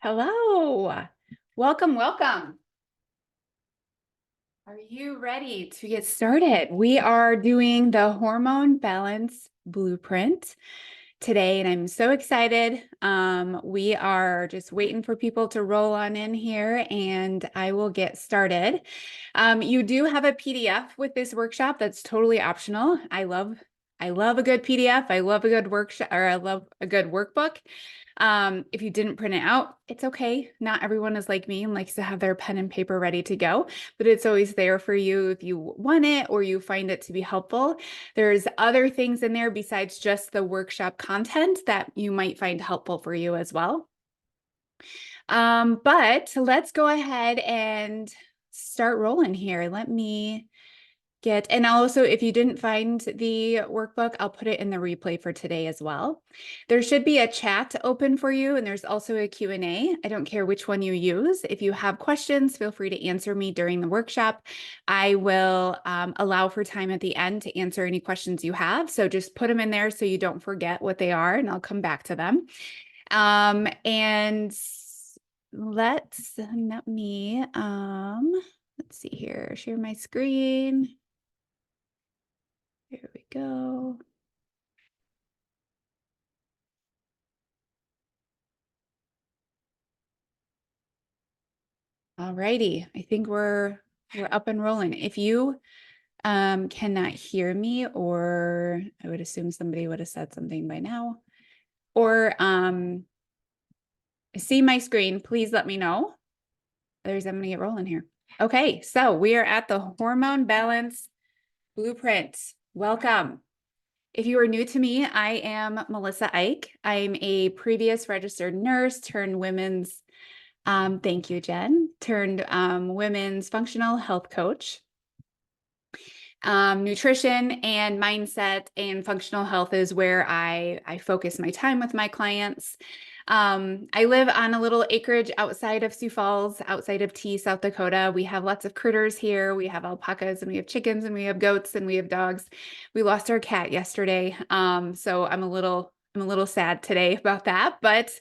Hello. Welcome, welcome. Are you ready to get started? We are doing the hormone balance blueprint today, and I'm so excited. We are just waiting for people to roll on in here, and I will get started. You do have a PDF with this workshop that's totally optional. I love a good PDF. I love a good workshop, or I love a good workbook. If you didn't print it out, it's okay. Not everyone is like me and likes to have their pen and paper ready to go, but it's always there for you if you want it or you find it to be helpful. There's other things in there besides just the workshop content that you might find helpful for you as well. But let's go ahead and start rolling here. Let me and also, if you didn't find the workbook, I'll put it in the replay for today as well. There should be a chat open for you, and there's also a Q&A. I don't care which one you use. If you have questions, feel free to answer me during the workshop. I will allow for time at the end to answer any questions you have. So just put them in there so you don't forget what they are, and I'll come back to them. And let me, let's see here, share my screen. Here we go. All righty. I think we're up and rolling. If you cannot hear me, or I would assume somebody would have said something by now, or see my screen, please let me know. I'm gonna get rolling here. Okay, so we are at the hormone balance blueprint. Welcome. If you are new to me, I am Melissa Ike. I'm a previous registered nurse turned women's, thank you, Jen, turned women's functional health coach. Nutrition and mindset and functional health is where I focus my time with my clients. I live on a little acreage outside of Sioux Falls, outside of Tea, South Dakota. We have lots of critters here. We have alpacas and we have chickens and we have goats and we have dogs. We lost our cat yesterday. So I'm a little sad today about that, but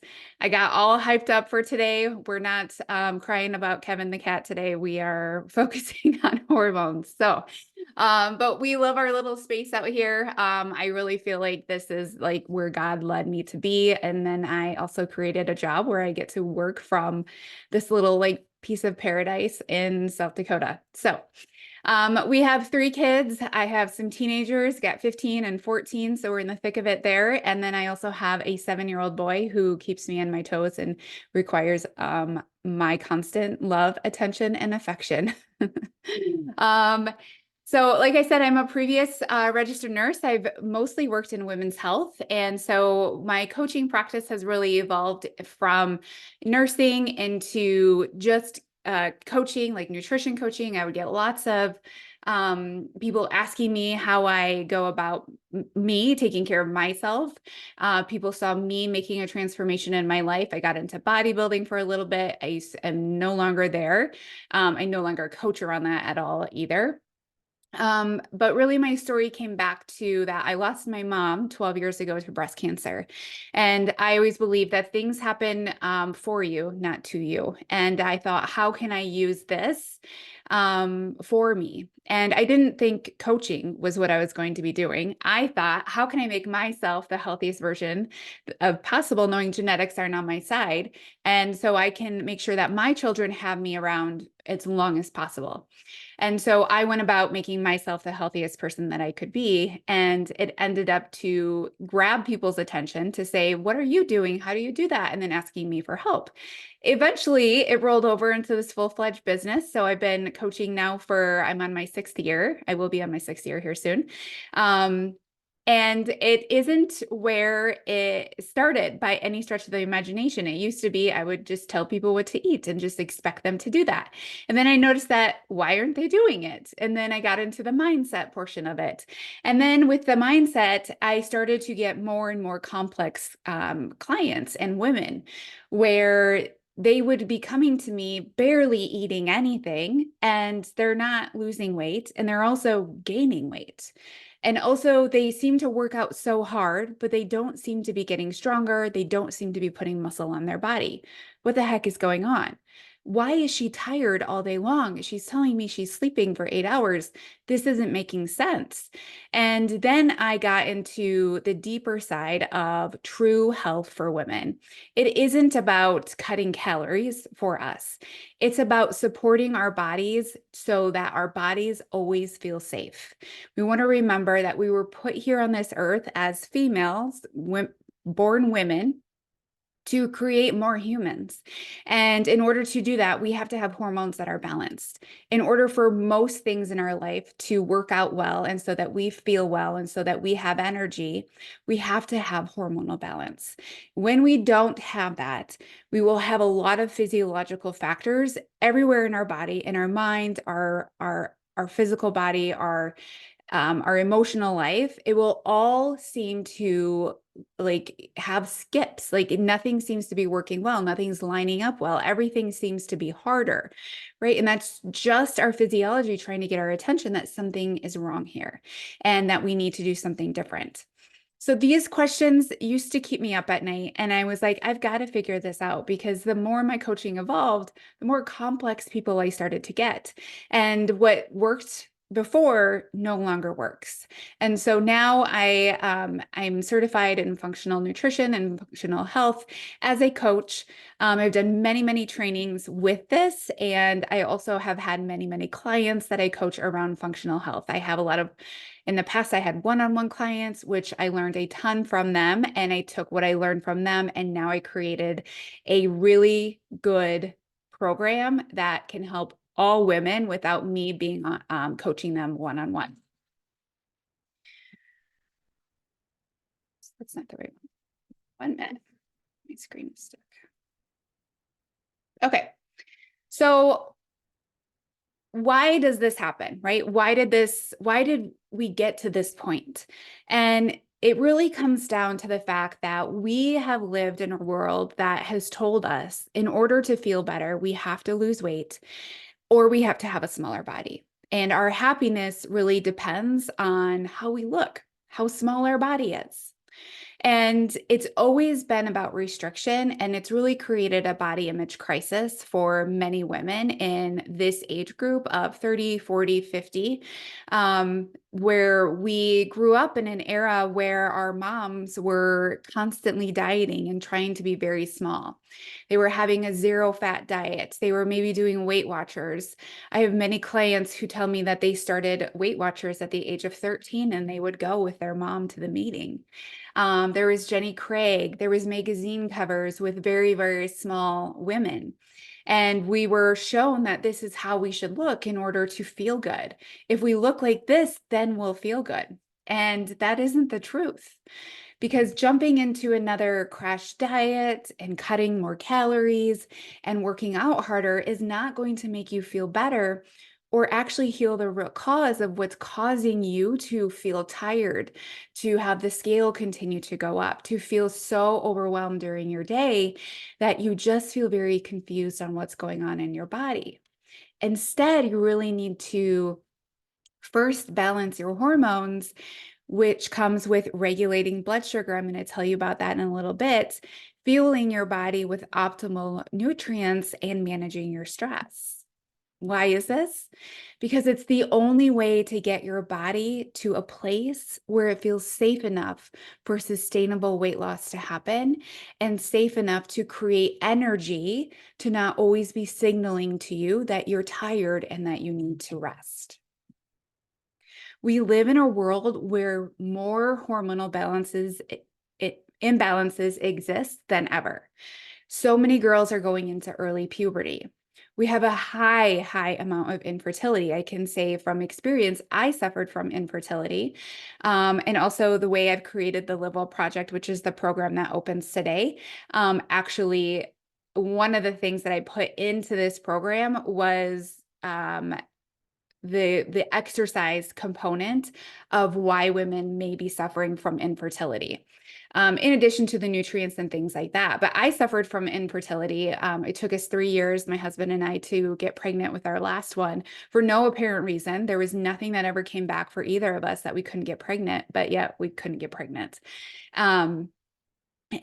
I got all hyped up for today. We're not crying about Kevin the cat today. We are focusing on hormones. So but we love our little space out here. I really feel like this is like where God led me to be. And then I also created a job where I get to work from this little like piece of paradise in South Dakota. So we have 3 kids. I have some teenagers, got 15 and 14, so we're in the thick of it there. And then I also have a 7-year-old boy who keeps me on my toes and requires my constant love, attention, and affection. So like I said, I'm a previous registered nurse. I've mostly worked in women's health. And so my coaching practice has really evolved from nursing into just coaching, like nutrition coaching. I would get lots of people asking me how I go about me taking care of myself. People saw me making a transformation in my life. I got into bodybuilding for a little bit. I am no longer there. I no longer coach around that at all either. But really my story came back to that I lost my mom 12 years ago to breast cancer. And I always believe that things happen for you, not to you. And I thought, how can I use this for me? And I didn't think coaching was what I was going to be doing. I thought, how can I make myself the healthiest version of possible, knowing genetics aren't on my side? And so I can make sure that my children have me around as long as possible. And so I went about making myself the healthiest person that I could be. And it ended up to grab people's attention to say, what are you doing? How do you do that? And then asking me for help. Eventually, it rolled over into this full-fledged business. So I've been coaching now I'm on my 6th year. I will be on my 6th year here soon. And it isn't where it started by any stretch of the imagination. It used to be I would just tell people what to eat and just expect them to do that. And then I noticed that why aren't they doing it? And then I got into the mindset portion of it. And then with the mindset, I started to get more and more complex clients and women where they would be coming to me barely eating anything and they're not losing weight and they're also gaining weight. And also they seem to work out so hard, but they don't seem to be getting stronger. They don't seem to be putting muscle on their body. What the heck is going on? Why is she tired all day long? She's telling me she's sleeping for 8 hours. This isn't making sense. And then I got into the deeper side of true health for women. It isn't about cutting calories for us. It's about supporting our bodies so that our bodies always feel safe. We want to remember that we were put here on this earth as females, born women, to create more humans. And in order to do that, we have to have hormones that are balanced. In order for most things in our life to work out well, and so that we feel well, and so that we have energy, we have to have hormonal balance. When we don't have that, we will have a lot of physiological factors everywhere in our body, in our mind, our physical body, our emotional life. It will all seem to like have skips, like nothing seems to be working well, nothing's lining up well, everything seems to be harder, right? And that's just our physiology trying to get our attention that something is wrong here and that we need to do something different. So these questions used to keep me up at night. And I was like, I've got to figure this out, because the more my coaching evolved, the more complex people I started to get. And what worked before no longer works. And so now I'm certified in functional nutrition and functional health as a coach. I've done many trainings with this, and I also have had many clients that I coach around functional health. I have a lot of, in the past, I had one-on-one clients, which I learned a ton from them, and I took what I learned from them, and now I created a really good program that can help all women without me being coaching them one-on-one. That's not the right one. 1 minute. My screen is stuck. Okay. So why does this happen, right? Why did we get to this point? And it really comes down to the fact that we have lived in a world that has told us in order to feel better, we have to lose weight, or we have to have a smaller body. And our happiness really depends on how we look, how small our body is. And it's always been about restriction, and it's really created a body image crisis for many women in this age group of 30, 40, 50, where we grew up in an era where our moms were constantly dieting and trying to be very small. They were having a zero fat diet. They were maybe doing Weight Watchers. I have many clients who tell me that they started Weight Watchers at the age of 13, and they would go with their mom to the meeting. There was Jenny Craig. There was magazine covers with very small women. And we were shown that this is how we should look in order to feel good. If we look like this, then we'll feel good. And that isn't the truth, because jumping into another crash diet and cutting more calories and working out harder is not going to make you feel better or actually heal the root cause of what's causing you to feel tired, to have the scale continue to go up, to feel so overwhelmed during your day that you just feel very confused on what's going on in your body. Instead, you really need to first balance your hormones, which comes with regulating blood sugar. I'm going to tell you about that in a little bit, fueling your body with optimal nutrients, and managing your stress. Why is this? Because it's the only way to get your body to a place where it feels safe enough for sustainable weight loss to happen, and safe enough to create energy to not always be signaling to you that you're tired and that you need to rest. We live in a world where more hormonal imbalances exist than ever. So many girls are going into early puberty. We have a high amount of infertility. I can say from experience, I suffered from infertility. And also the way I've created the Liel Project, which is the program that opens today. Actually, one of the things that I put into this program was the exercise component of why women may be suffering from infertility. In addition to the nutrients and things like that. But I suffered from infertility. It took us 3 years, my husband and I, to get pregnant with our last one for no apparent reason. There was nothing that ever came back for either of us that we couldn't get pregnant, but yet we couldn't get pregnant.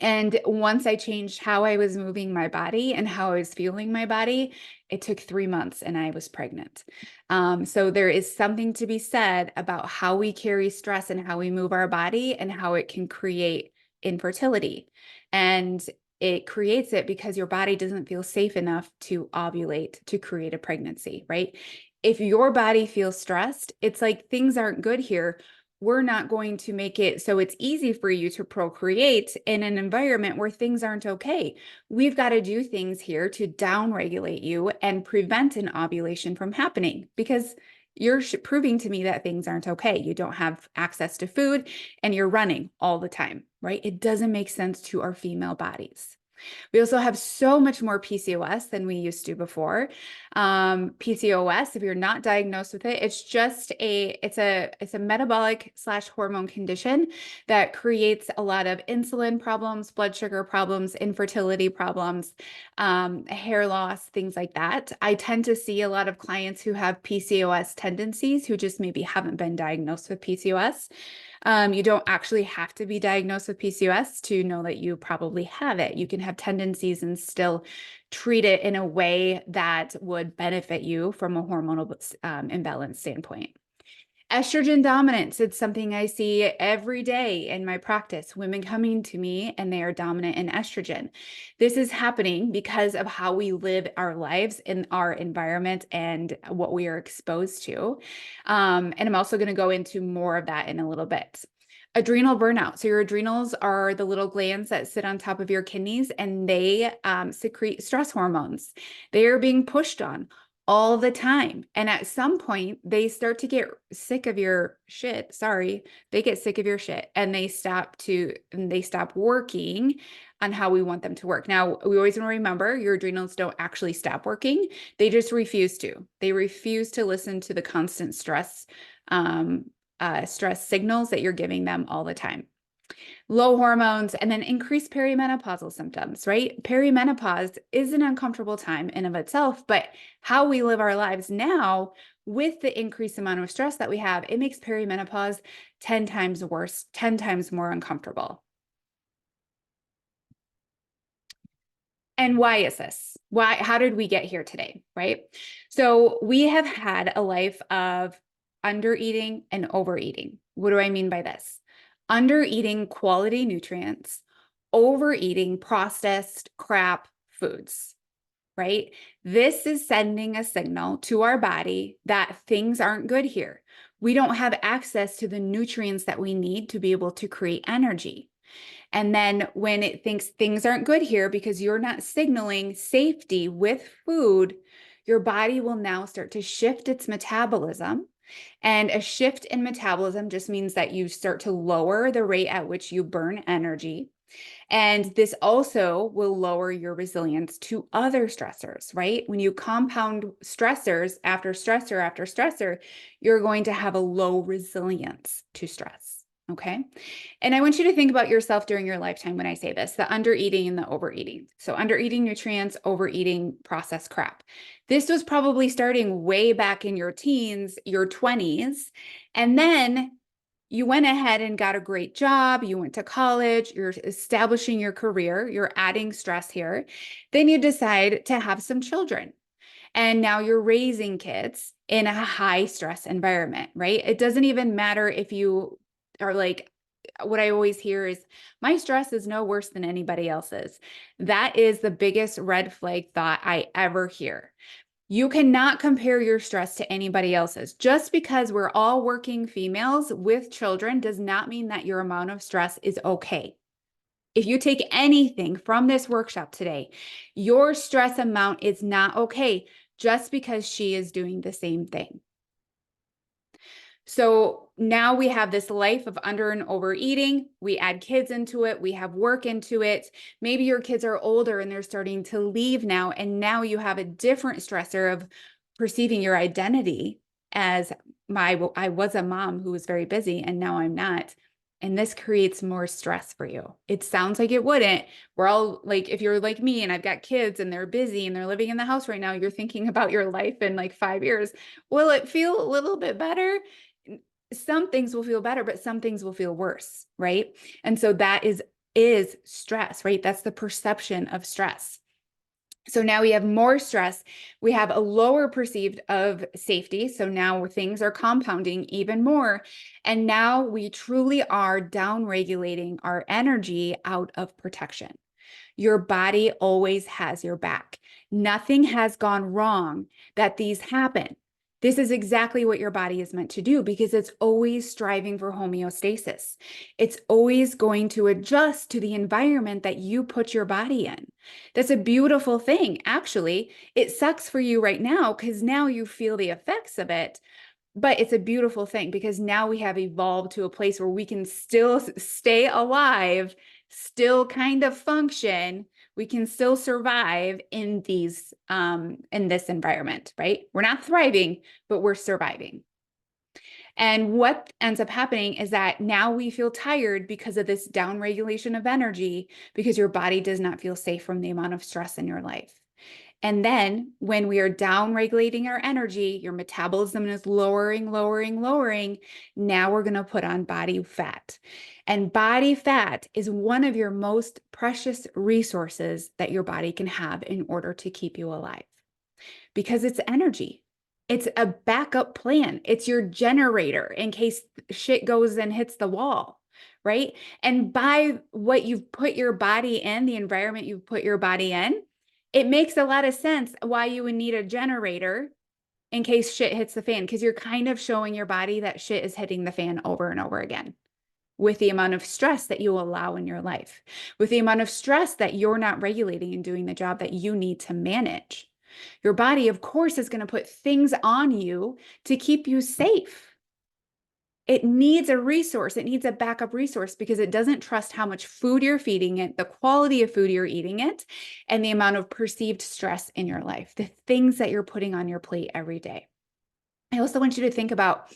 And once I changed how I was moving my body and how I was feeling my body, it took 3 months and I was pregnant. So there is something to be said about how we carry stress and how we move our body and how it can create infertility. And it creates it because your body doesn't feel safe enough to ovulate to create a pregnancy, right? If your body feels stressed, it's like things aren't good here. We're not going to make it so it's easy for you to procreate in an environment where things aren't okay. We've got to do things here to downregulate you and prevent an ovulation from happening, because you're proving to me that things aren't okay. You don't have access to food and you're running all the time, right? It doesn't make sense to our female bodies. We also have so much more PCOS than we used to before. PCOS, if you're not diagnosed with it, it's a metabolic / hormone condition that creates a lot of insulin problems, blood sugar problems, infertility problems, hair loss, things like that. I tend to see a lot of clients who have PCOS tendencies who just maybe haven't been diagnosed with PCOS. You don't actually have to be diagnosed with PCOS to know that you probably have it. You can have tendencies and still treat it in a way that would benefit you from a hormonal imbalance standpoint. Estrogen dominance, it's something I see every day in my practice, women coming to me and they are dominant in estrogen. This is happening because of how we live our lives in our environment and what we are exposed to. And I'm also going to go into more of that in a little bit. Adrenal burnout. So your adrenals are the little glands that sit on top of your kidneys, and they secrete stress hormones. They are being pushed on all the time. And at some point, they start to get sick of your shit. Sorry, they get sick of your shit and they stop working on how we want them to work. Now, we always want to remember your adrenals don't actually stop working. They just refuse to. They refuse to listen to the constant stress signals that you're giving them all the time. Low hormones, and then increased perimenopausal symptoms, right? Perimenopause is an uncomfortable time in of itself, but how we live our lives now with the increased amount of stress that we have, it makes perimenopause 10 times worse, 10 times more uncomfortable. And why is this? How did we get here today, right? So we have had a life of undereating and overeating. What do I mean by this? Undereating quality nutrients, overeating processed crap foods, right? This is sending a signal to our body that things aren't good here. We don't have access to the nutrients that we need to be able to create energy. And then when it thinks things aren't good here because you're not signaling safety with food, your body will now start to shift its metabolism. And a shift in metabolism just means that you start to lower the rate at which you burn energy. And this also will lower your resilience to other stressors, right? When you compound stressors after stressor after stressor, you're going to have a low resilience to stress. Okay. And I want you to think about yourself during your lifetime when I say this, the undereating and the overeating. So undereating nutrients, overeating processed crap. This was probably starting way back in your teens, your 20s. And then you went ahead and got a great job. You went to college, you're establishing your career, you're adding stress here. Then you decide to have some children. And now you're raising kids in a high stress environment, right? It doesn't even matter if you are like, what I always hear is, my stress is no worse than anybody else's. That is the biggest red flag thought I ever hear. You cannot compare your stress to anybody else's. Just because we're all working females with children does not mean that your amount of stress is okay. If you take anything from this workshop today, your stress amount is not okay just because she is doing the same thing. So now we have this life of under and overeating. We add kids into it. We have work into it. Maybe your kids are older and they're starting to leave now. And now you have a different stressor of perceiving your identity as I was a mom who was very busy and now I'm not. And this creates more stress for you. It sounds like it wouldn't. We're all like, if you're like me and I've got kids and they're busy and they're living in the house right now, you're thinking about your life in like 5 years. Will it feel a little bit better? Some things will feel better, but some things will feel worse, right? And so that is stress, right? That's the perception of stress. So now we have more stress. We have a lower perceived of safety. So now things are compounding even more. And now we truly are down regulating our energy out of protection. Your body always has your back. Nothing has gone wrong that these happen. This is exactly what your body is meant to do because it's always striving for homeostasis. It's always going to adjust to the environment that you put your body in. That's a beautiful thing. Actually, it sucks for you right now because now you feel the effects of it. But it's a beautiful thing because now we have evolved to a place where we can still stay alive, still kind of function. We can still survive in this environment, right? We're not thriving, but we're surviving. And what ends up happening is that now we feel tired because of this down regulation of energy, because your body does not feel safe from the amount of stress in your life. And then when we are down regulating our energy, your metabolism is lowering, lowering, lowering. Now we're going to put on body fat. And body fat is one of your most precious resources that your body can have in order to keep you alive because it's energy. It's a backup plan. It's your generator in case shit goes and hits the wall, right? And by what you've put your body in, the environment you've put your body in, it makes a lot of sense why you would need a generator in case shit hits the fan, because you're kind of showing your body that shit is hitting the fan over and over again with the amount of stress that you allow in your life, with the amount of stress that you're not regulating and doing the job that you need to manage. Your body, of course, is going to put things on you to keep you safe. It needs a resource. It needs a backup resource because it doesn't trust how much food you're feeding it, the quality of food you're eating it, and the amount of perceived stress in your life, the things that you're putting on your plate every day. I also want you to think about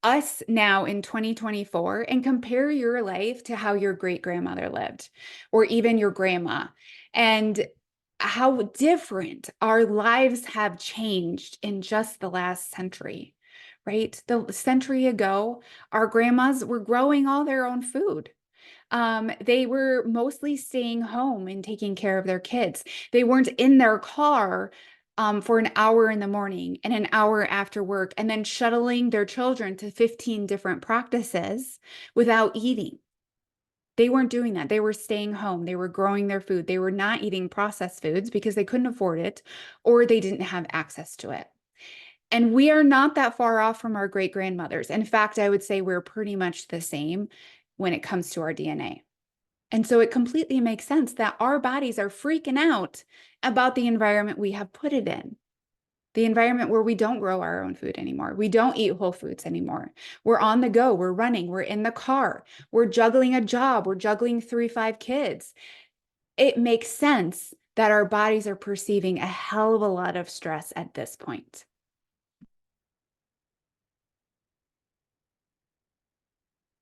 us now in 2024 and compare your life to how your great grandmother lived, or even your grandma, and how different our lives have changed in just the last century. Right? The century ago, our grandmas were growing all their own food. They were mostly staying home and taking care of their kids. They weren't in their car for an hour in the morning and an hour after work, and then shuttling their children to 15 different practices without eating. They weren't doing that. They were staying home. They were growing their food. They were not eating processed foods because they couldn't afford it or they didn't have access to it. And we are not that far off from our great grandmothers. In fact, I would say we're pretty much the same when it comes to our DNA. And so it completely makes sense that our bodies are freaking out about the environment we have put it in. The environment where we don't grow our own food anymore. We don't eat whole foods anymore. We're on the go. We're running. We're in the car. We're juggling a job. We're juggling 5 kids. It makes sense that our bodies are perceiving a hell of a lot of stress at this point.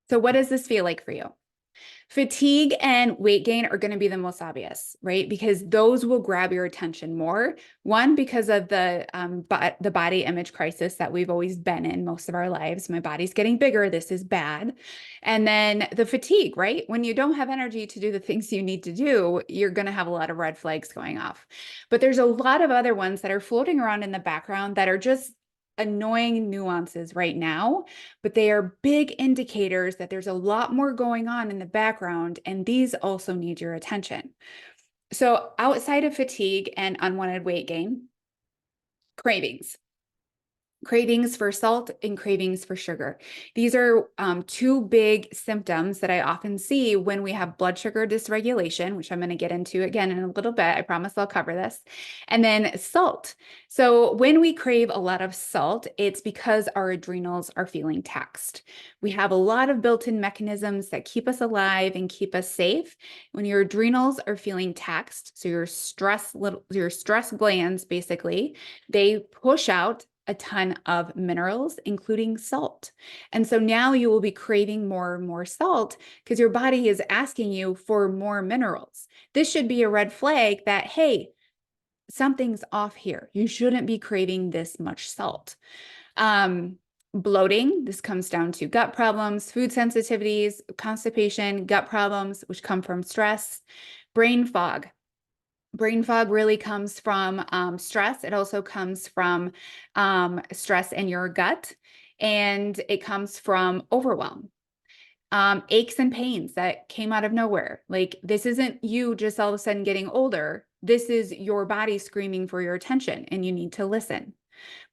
So what does this feel like for you? Fatigue and weight gain are going to be the most obvious, right? Because those will grab your attention more. One, because of the body image crisis that we've always been in most of our lives. My body's getting bigger. This is bad. And then the fatigue, right? When you don't have energy to do the things you need to do, you're going to have a lot of red flags going off. But there's a lot of other ones that are floating around in the background that are just annoying nuances right now, but they are big indicators that there's a lot more going on in the background, and these also need your attention. So outside of fatigue and unwanted weight gain, cravings. Cravings for salt and cravings for sugar. These are two big symptoms that I often see when we have blood sugar dysregulation, which I'm going to get into again in a little bit. I promise I'll cover this. And then salt. So when we crave a lot of salt, it's because our adrenals are feeling taxed. We have a lot of built-in mechanisms that keep us alive and keep us safe. When your adrenals are feeling taxed, so your stress glands basically, they push out a ton of minerals, including salt. And so now you will be craving more and more salt because your body is asking you for more minerals. This should be a red flag that, hey, something's off here. You shouldn't be craving this much salt. Bloating, this comes down to gut problems, food sensitivities, constipation, gut problems, which come from stress. Brain fog. Brain fog really comes from stress. It also comes from stress in your gut, and it comes from overwhelm. Aches and pains that came out of nowhere. Like, this isn't you just all of a sudden getting older. This is your body screaming for your attention, and you need to listen.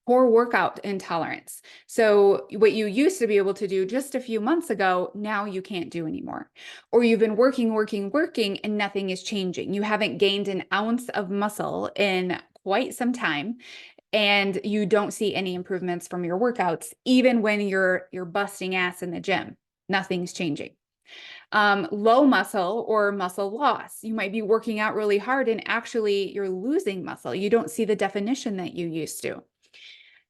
Poor workout intolerance. So what you used to be able to do just a few months ago, now you can't do anymore. Or you've been working, and nothing is changing. You haven't gained an ounce of muscle in quite some time, and you don't see any improvements from your workouts, even when you're busting ass in the gym. Nothing's changing. Low muscle or muscle loss. You might be working out really hard and actually you're losing muscle. You don't see the definition that you used to.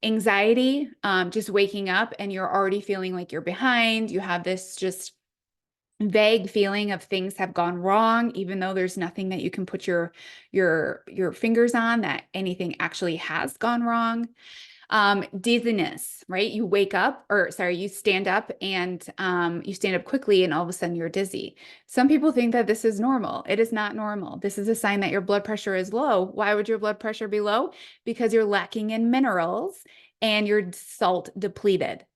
Anxiety, just waking up and you're already feeling like you're behind. You have this just vague feeling of things have gone wrong, even though there's nothing that you can put your fingers on that anything actually has gone wrong. Dizziness, right? You wake up, or sorry, you stand up and you stand up quickly and all of a sudden you're dizzy. Some people think that this is normal. It is not normal. This is a sign that your blood pressure is low. Why would your blood pressure be low? Because you're lacking in minerals and you're salt depleted.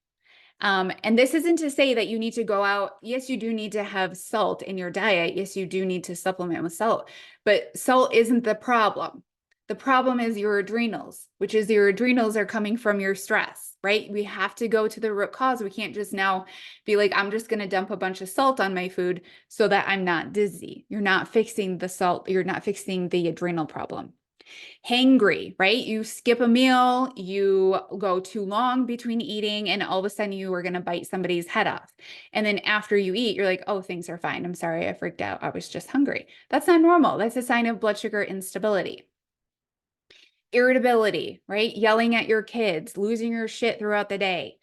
And this isn't to say that you need to go out. Yes, you do need to have salt in your diet. Yes, you do need to supplement with salt, but salt isn't the problem. The problem is your adrenals, which is your adrenals are coming from your stress, right? We have to go to the root cause. We can't just now be like, I'm just going to dump a bunch of salt on my food so that I'm not dizzy. You're not fixing the salt. You're not fixing the adrenal problem. Hangry, right? You skip a meal, you go too long between eating, and all of a sudden you are going to bite somebody's head off. And then after you eat, you're like, oh, things are fine. I'm sorry, I freaked out. I was just hungry. That's not normal. That's a sign of blood sugar instability. Irritability, right? Yelling at your kids, losing your shit throughout the day.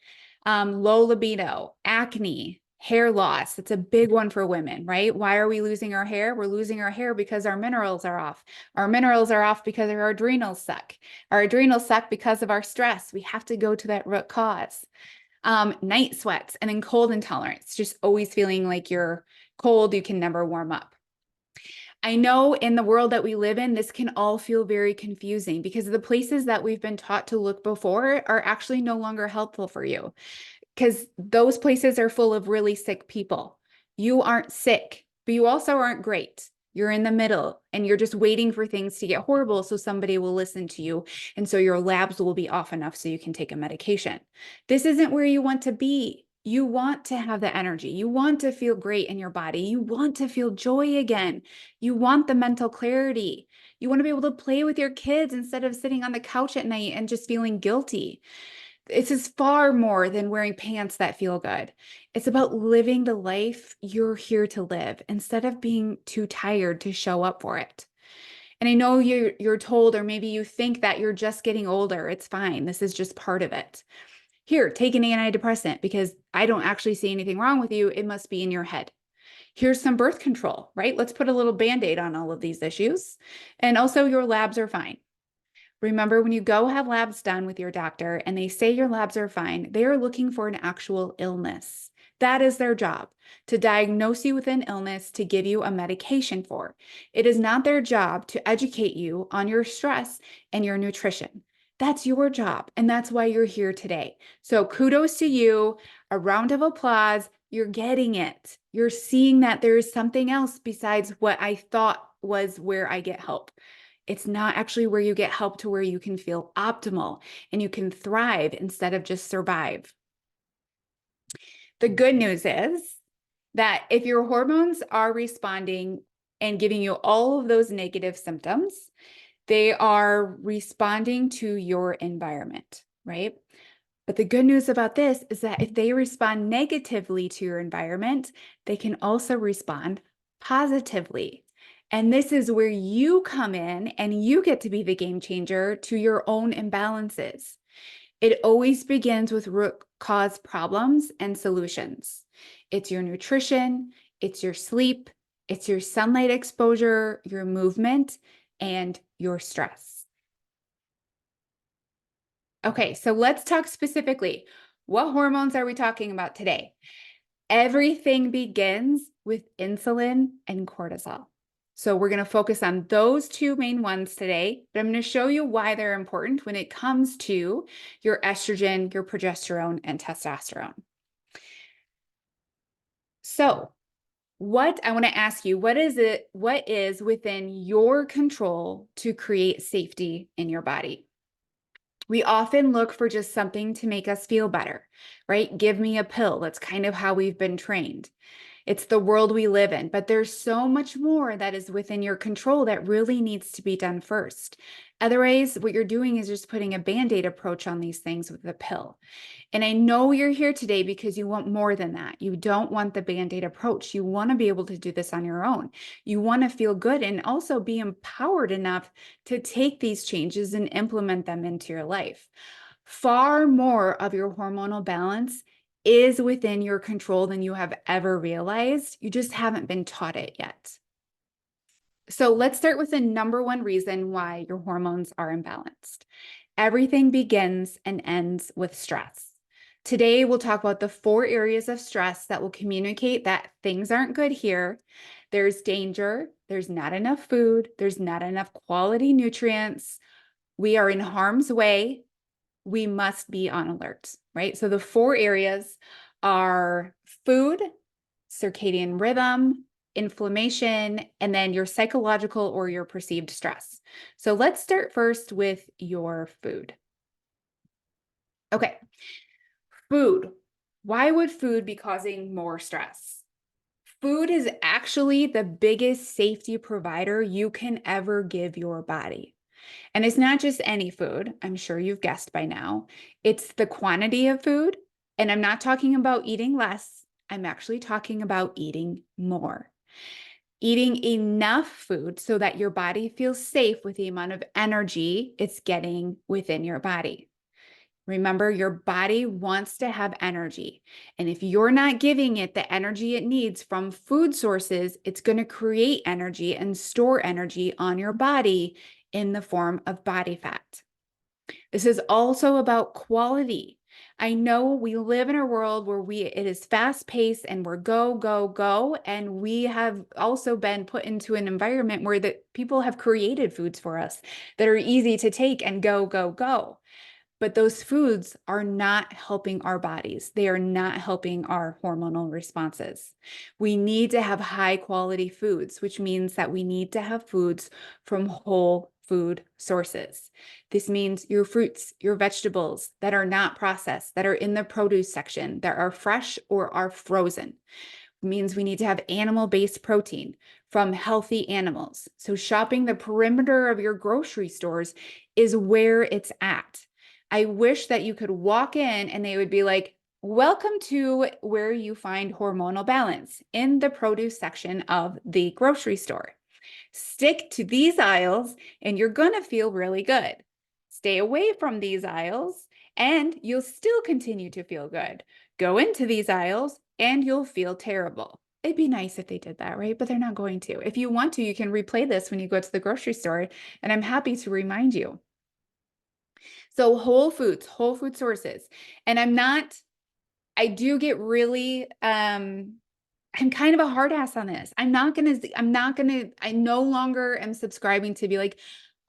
Low libido, acne, hair loss. That's a big one for women, right? Why are we losing our hair? We're losing our hair because our minerals are off. Our minerals are off because our adrenals suck. Our adrenals suck because of our stress. We have to go to that root cause. Night sweats, and then cold intolerance, just always feeling like you're cold, you can never warm up. I know in the world that we live in, this can all feel very confusing because the places that we've been taught to look before are actually no longer helpful for you, because those places are full of really sick people. You aren't sick, but you also aren't great. You're in the middle and you're just waiting for things to get horrible so somebody will listen to you. And so your labs will be off enough so you can take a medication. This isn't where you want to be. You want to have the energy. You want to feel great in your body. You want to feel joy again. You want the mental clarity. You want to be able to play with your kids instead of sitting on the couch at night and just feeling guilty. This is far more than wearing pants that feel good. It's about living the life you're here to live instead of being too tired to show up for it. And I know you're told, or maybe you think that you're just getting older. It's fine. This is just part of it. Here, take an antidepressant because I don't actually see anything wrong with you. It must be in your head. Here's some birth control, right? Let's put a little Band-Aid on all of these issues. And also your labs are fine. Remember, when you go have labs done with your doctor and they say your labs are fine, they are looking for an actual illness. That is their job, to diagnose you with an illness to give you a medication for. It is not their job to educate you on your stress and your nutrition. That's your job, and that's why you're here today. So kudos to you, a round of applause. You're getting it. You're seeing that there's something else besides what I thought was where I get help. It's not actually where you get help to where you can feel optimal and you can thrive instead of just survive. The good news is that if your hormones are responding and giving you all of those negative symptoms, they are responding to your environment, right? But the good news about this is that if they respond negatively to your environment, they can also respond positively. And this is where you come in and you get to be the game changer to your own imbalances. It always begins with root cause problems and solutions. It's your nutrition, it's your sleep, it's your sunlight exposure, your movement, and your stress. Okay, so let's talk specifically. What hormones are we talking about today? Everything begins with insulin and cortisol. So we're going to focus on those two main ones today, but I'm going to show you why they're important when it comes to your estrogen, your progesterone, and testosterone. So what I want to ask you, what is within your control to create safety in your body? We often look for just something to make us feel better, right? Give me a pill. That's kind of how we've been trained. It's the world we live in, but there's so much more that is within your control that really needs to be done first. Otherwise, what you're doing is just putting a Band-Aid approach on these things with a pill. And I know you're here today because you want more than that. You don't want the Band-Aid approach. You want to be able to do this on your own. You want to feel good and also be empowered enough to take these changes and implement them into your life. Far more of your hormonal balance is within your control than you have ever realized. You just haven't been taught it yet. So let's start with the number one reason why your hormones are imbalanced. Everything begins and ends with stress. Today, we'll talk about the 4 areas of stress that will communicate that things aren't good here. There's danger, there's not enough food, there's not enough quality nutrients. We are in harm's way. We must be on alert, right? So the 4 areas are food, circadian rhythm, inflammation, and then your psychological or your perceived stress. So let's start first with your food. Okay, food. Why would food be causing more stress? Food is actually the biggest safety provider you can ever give your body. And it's not just any food. I'm sure you've guessed by now. It's the quantity of food. And I'm not talking about eating less. I'm actually talking about eating more. Eating enough food so that your body feels safe with the amount of energy it's getting within your body. Remember, your body wants to have energy. And if you're not giving it the energy it needs from food sources, it's going to create energy and store energy on your body in the form of body fat. This is also about quality. I know we live in a world where it is fast paced and we're go, go, go. And we have also been put into an environment where people have created foods for us that are easy to take and go, go, go. But those foods are not helping our bodies. They are not helping our hormonal responses. We need to have high quality foods, which means that we need to have foods from whole food sources. This means your fruits, your vegetables that are not processed, that are in the produce section, that are fresh or are frozen. It means we need to have animal-based protein from healthy animals. So shopping the perimeter of your grocery stores is where it's at. I wish that you could walk in and they would be like, welcome to where you find hormonal balance in the produce section of the grocery store. Stick to these aisles and you're going to feel really good. Stay away from these aisles and you'll still continue to feel good. Go into these aisles and you'll feel terrible. It'd be nice if they did that, right? But they're not going to. If you want to, you can replay this when you go to the grocery store, and I'm happy to remind you. So whole foods, whole food sources. And I do get really, I'm kind of a hard ass on this. I no longer am subscribing to be like,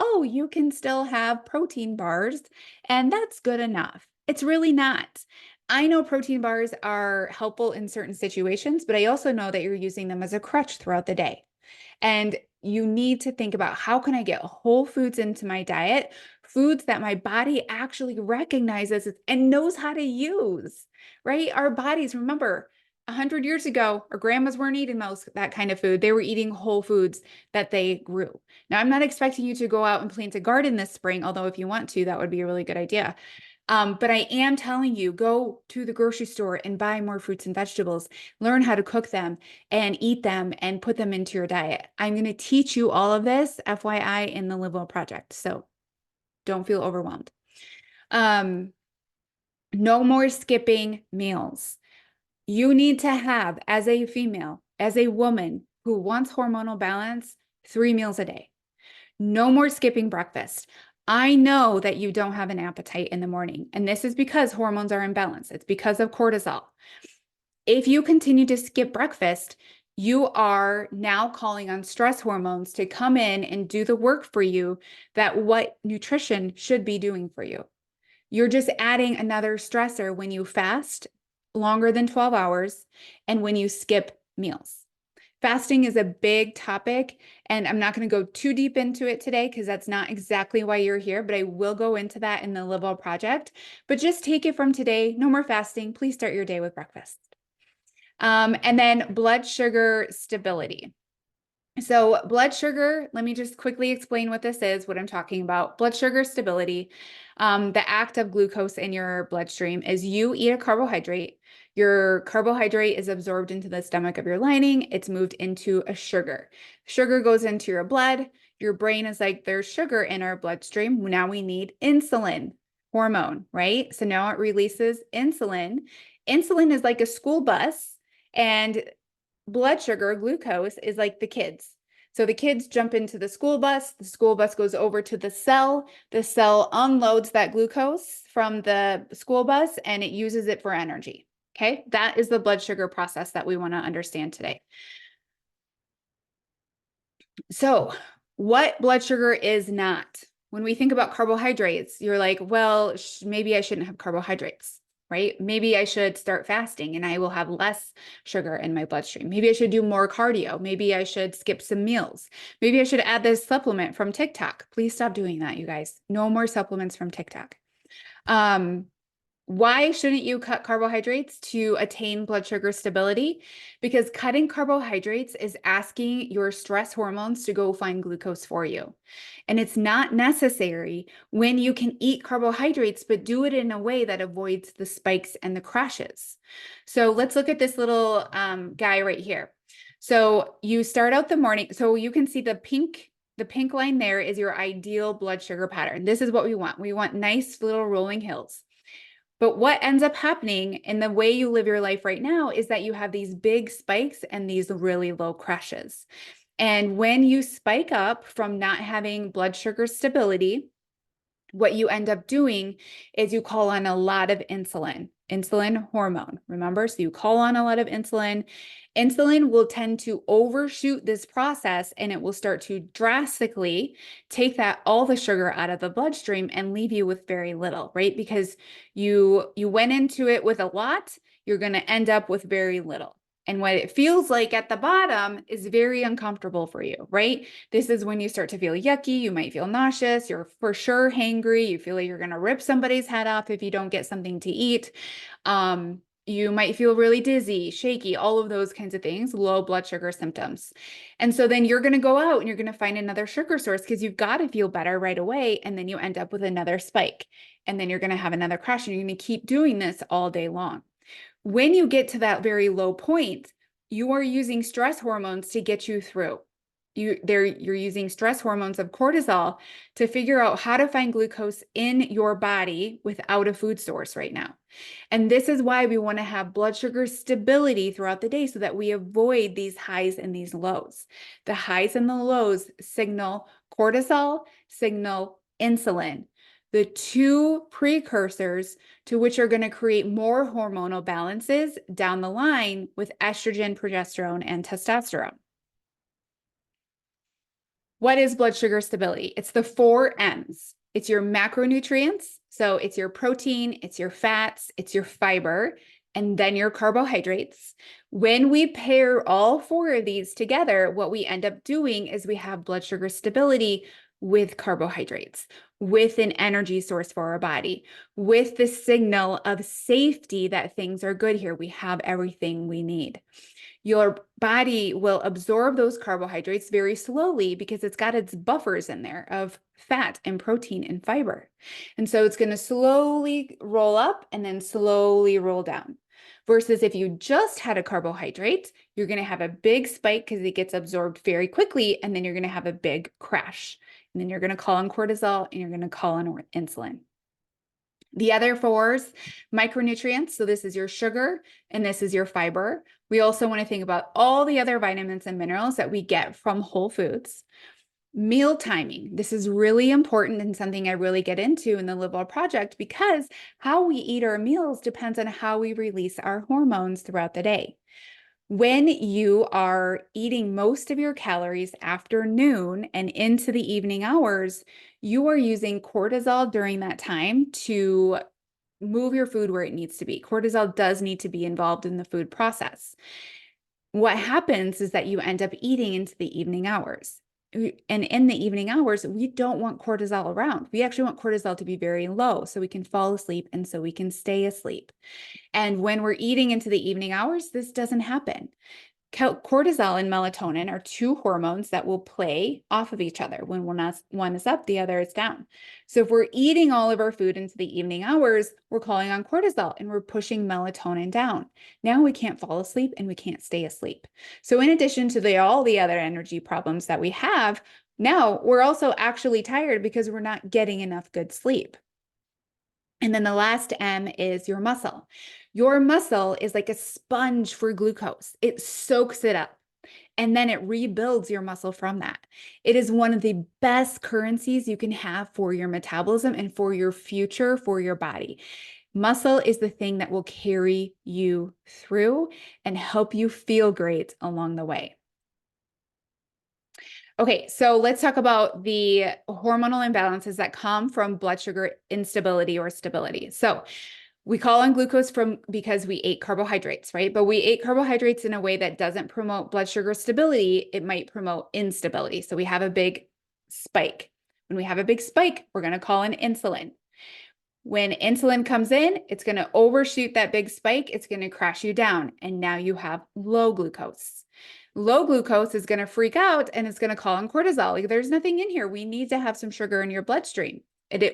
oh, you can still have protein bars and that's good enough. It's really not. I know protein bars are helpful in certain situations, but I also know that you're using them as a crutch throughout the day. And you need to think about, how can I get whole foods into my diet, foods that my body actually recognizes and knows how to use, right? Our bodies, remember, 100 years ago, our grandmas weren't eating that kind of food. They were eating whole foods that they grew. Now, I'm not expecting you to go out and plant a garden this spring, although if you want to, that would be a really good idea. But I am telling you, go to the grocery store and buy more fruits and vegetables, learn how to cook them and eat them and put them into your diet. I'm going to teach you all of this, FYI, in the Liel project. So don't feel overwhelmed. No more skipping meals. You need to have, as a female, as a woman who wants hormonal balance, 3 meals a day. No more skipping breakfast. I know that you don't have an appetite in the morning, and this is because hormones are imbalanced. It's because of cortisol. If you continue to skip breakfast, you are now calling on stress hormones to come in and do the work for you that what nutrition should be doing for you. You're just adding another stressor when you fast longer than 12 hours and when you skip meals. Fasting is a big topic, and I'm not going to go too deep into it today because that's not exactly why you're here, but I will go into that in the Live Well project. But just take it from today. No more fasting. Please start your day with breakfast. And then blood sugar stability. So blood sugar, let me just quickly explain what this is, what I'm talking about. Blood sugar stability, the act of glucose in your bloodstream is you eat a carbohydrate. Your carbohydrate is absorbed into the stomach of your lining. It's moved into a sugar. Sugar goes into your blood. Your brain is like, there's sugar in our bloodstream. Now we need insulin hormone, right? So now it releases insulin. Insulin is like a school bus, and blood sugar, glucose, is like the kids. So the kids jump into the school bus goes over to the cell unloads that glucose from the school bus and it uses it for energy. Okay, that is the blood sugar process that we want to understand today. So, what blood sugar is not? When we think about carbohydrates, you're like, well, maybe I shouldn't have carbohydrates, right? Maybe I should start fasting and I will have less sugar in my bloodstream. Maybe I should do more cardio. Maybe I should skip some meals. Maybe I should add this supplement from TikTok. Please stop doing that, you guys. No more supplements from TikTok. Why shouldn't you cut carbohydrates to attain blood sugar stability? Because cutting carbohydrates is asking your stress hormones to go find glucose for you. And it's not necessary when you can eat carbohydrates, but do it in a way that avoids the spikes and the crashes. So let's look at this little guy right here. So you start out the morning. So you can see the pink line there is your ideal blood sugar pattern. This is what we want. We want nice little rolling hills. But what ends up happening in the way you live your life right now is that you have these big spikes and these really low crashes. And when you spike up from not having blood sugar stability, what you end up doing is you call on a lot of insulin hormone, remember? So you call on a lot of insulin. Insulin will tend to overshoot this process and it will start to drastically take all the sugar out of the bloodstream and leave you with very little, right? Because you went into it with a lot, you're going to end up with very little. And what it feels like at the bottom is very uncomfortable for you, right? This is when you start to feel yucky. You might feel nauseous. You're for sure hangry. You feel like you're going to rip somebody's head off if you don't get something to eat. You might feel really dizzy, shaky, all of those kinds of things, low blood sugar symptoms. And so then you're going to go out and you're going to find another sugar source because you've got to feel better right away. And then you end up with another spike. And then you're going to have another crash. And you're going to keep doing this all day long. When you get to that very low point, you are using stress hormones to get you through. You're using stress hormones of cortisol to figure out how to find glucose in your body without a food source right now. And this is why we want to have blood sugar stability throughout the day so that we avoid these highs and these lows. The highs and the lows signal cortisol, signal insulin, the two precursors to which are going to create more hormonal balances down the line with estrogen, progesterone, and testosterone. What is blood sugar stability? It's the 4 M's. It's your macronutrients. So it's your protein, it's your fats, it's your fiber, and then your carbohydrates. When we pair all 4 of these together, what we end up doing is we have blood sugar stability with carbohydrates, with an energy source for our body, with the signal of safety that things are good here. We have everything we need. Your body will absorb those carbohydrates very slowly because it's got its buffers in there of fat and protein and fiber. And so it's going to slowly roll up and then slowly roll down. Versus if you just had a carbohydrate, you're going to have a big spike because it gets absorbed very quickly, and then you're going to have a big crash. And then you're going to call on cortisol and you're going to call on insulin. The other fours, micronutrients. So this is your sugar and this is your fiber. We also want to think about all the other vitamins and minerals that we get from whole foods. Meal timing. This is really important and something I really get into in the Liel project because how we eat our meals depends on how we release our hormones throughout the day. When you are eating most of your calories after noon and into the evening hours, you are using cortisol during that time to move your food where it needs to be. Cortisol does need to be involved in the food process. What happens is that you end up eating into the evening hours. And in the evening hours, we don't want cortisol around. We actually want cortisol to be very low so we can fall asleep and so we can stay asleep. And when we're eating into the evening hours, this doesn't happen. Cortisol and melatonin are two hormones that will play off of each other. When one is up, the other is down. So if we're eating all of our food into the evening hours, we're calling on cortisol and we're pushing melatonin down. Now we can't fall asleep and we can't stay asleep. So in addition to all the other energy problems that we have, now we're also actually tired because we're not getting enough good sleep. And then the last M is your muscle. Your muscle is like a sponge for glucose. It soaks it up and then it rebuilds your muscle from that. It is one of the best currencies you can have for your metabolism and for your future, for your body. Muscle is the thing that will carry you through and help you feel great along the way. Okay, so let's talk about the hormonal imbalances that come from blood sugar instability or stability. So we call on glucose because we ate carbohydrates, right? But we ate carbohydrates in a way that doesn't promote blood sugar stability. It might promote instability. So we have a big spike. When we have a big spike, we're going to call in insulin. When insulin comes in, it's going to overshoot that big spike. It's going to crash you down. And now you have low glucose. Low glucose is going to freak out and it's going to call on cortisol. Like, there's nothing in here. We need to have some sugar in your bloodstream.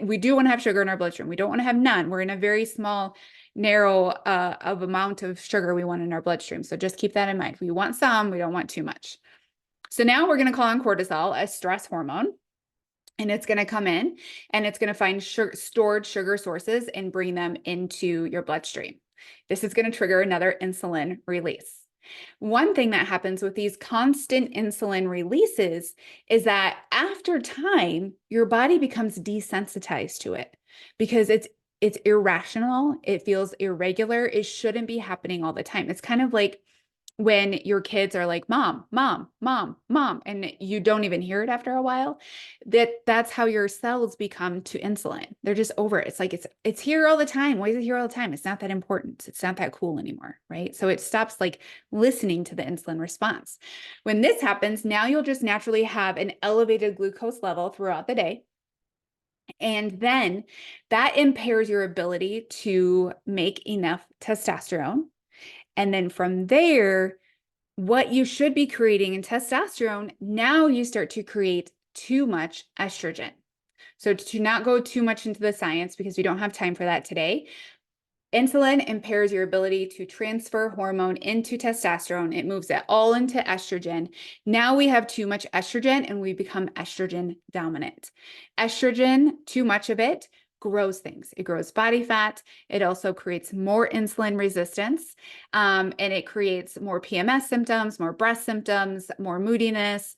We do want to have sugar in our bloodstream. We don't want to have none. We're in a very small, narrow of amount of sugar we want in our bloodstream. So just keep that in mind. We want some, we don't want too much. So now we're going to call on cortisol, a stress hormone. And it's going to come in and it's going to find stored sugar sources and bring them into your bloodstream. This is going to trigger another insulin release. One thing that happens with these constant insulin releases is that after time, your body becomes desensitized to it because it's irrational. It feels irregular. It shouldn't be happening all the time. It's kind of like when your kids are like, mom, mom, mom, mom, and you don't even hear it after a while, that's how your cells become to insulin. They're just over it. It's like, it's here all the time. Why is it here all the time? It's not that important. It's not that cool anymore, right? So it stops like listening to the insulin response. When this happens, now you'll just naturally have an elevated glucose level throughout the day. And then that impairs your ability to make enough testosterone. And then from there, what you should be creating in testosterone, now you start to create too much estrogen. So to not go too much into the science, because we don't have time for that today, insulin impairs your ability to transfer hormone into testosterone. It moves it all into estrogen. Now we have too much estrogen and we become estrogen dominant. Estrogen, too much of it, grows things. It grows body fat. It also creates more insulin resistance, and it creates more PMS symptoms, more breast symptoms, more moodiness,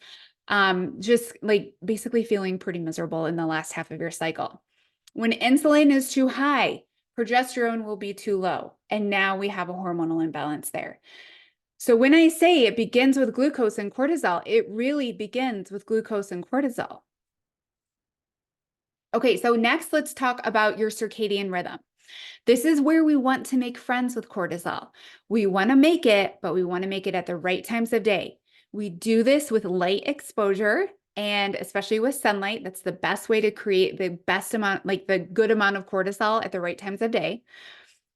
just like basically feeling pretty miserable in the last half of your cycle. When insulin is too high, progesterone will be too low, and now we have a hormonal imbalance there. So when I say it begins with glucose and cortisol, it really begins with glucose and cortisol. Okay, so next let's talk about your circadian rhythm. This is where we want to make friends with cortisol. We want to make it, but we want to make it at the right times of day. We do this with light exposure and especially with sunlight. That's the best way to create the best amount, like the good amount of cortisol at the right times of day.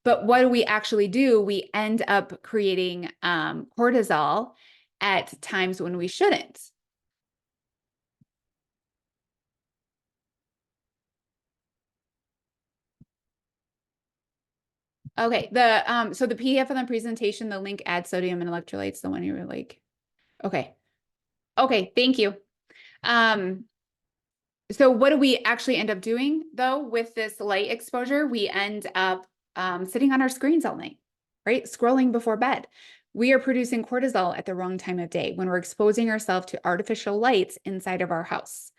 But what do we actually do? We end up creating cortisol at times when we shouldn't. Okay, so the PDF on the presentation, the link adds sodium and electrolytes, the one you were like, okay. Okay, thank you. So what do we actually end up doing though with this light exposure? We end up sitting on our screens all night, right? Scrolling before bed. We are producing cortisol at the wrong time of day when we're exposing ourselves to artificial lights inside of our house.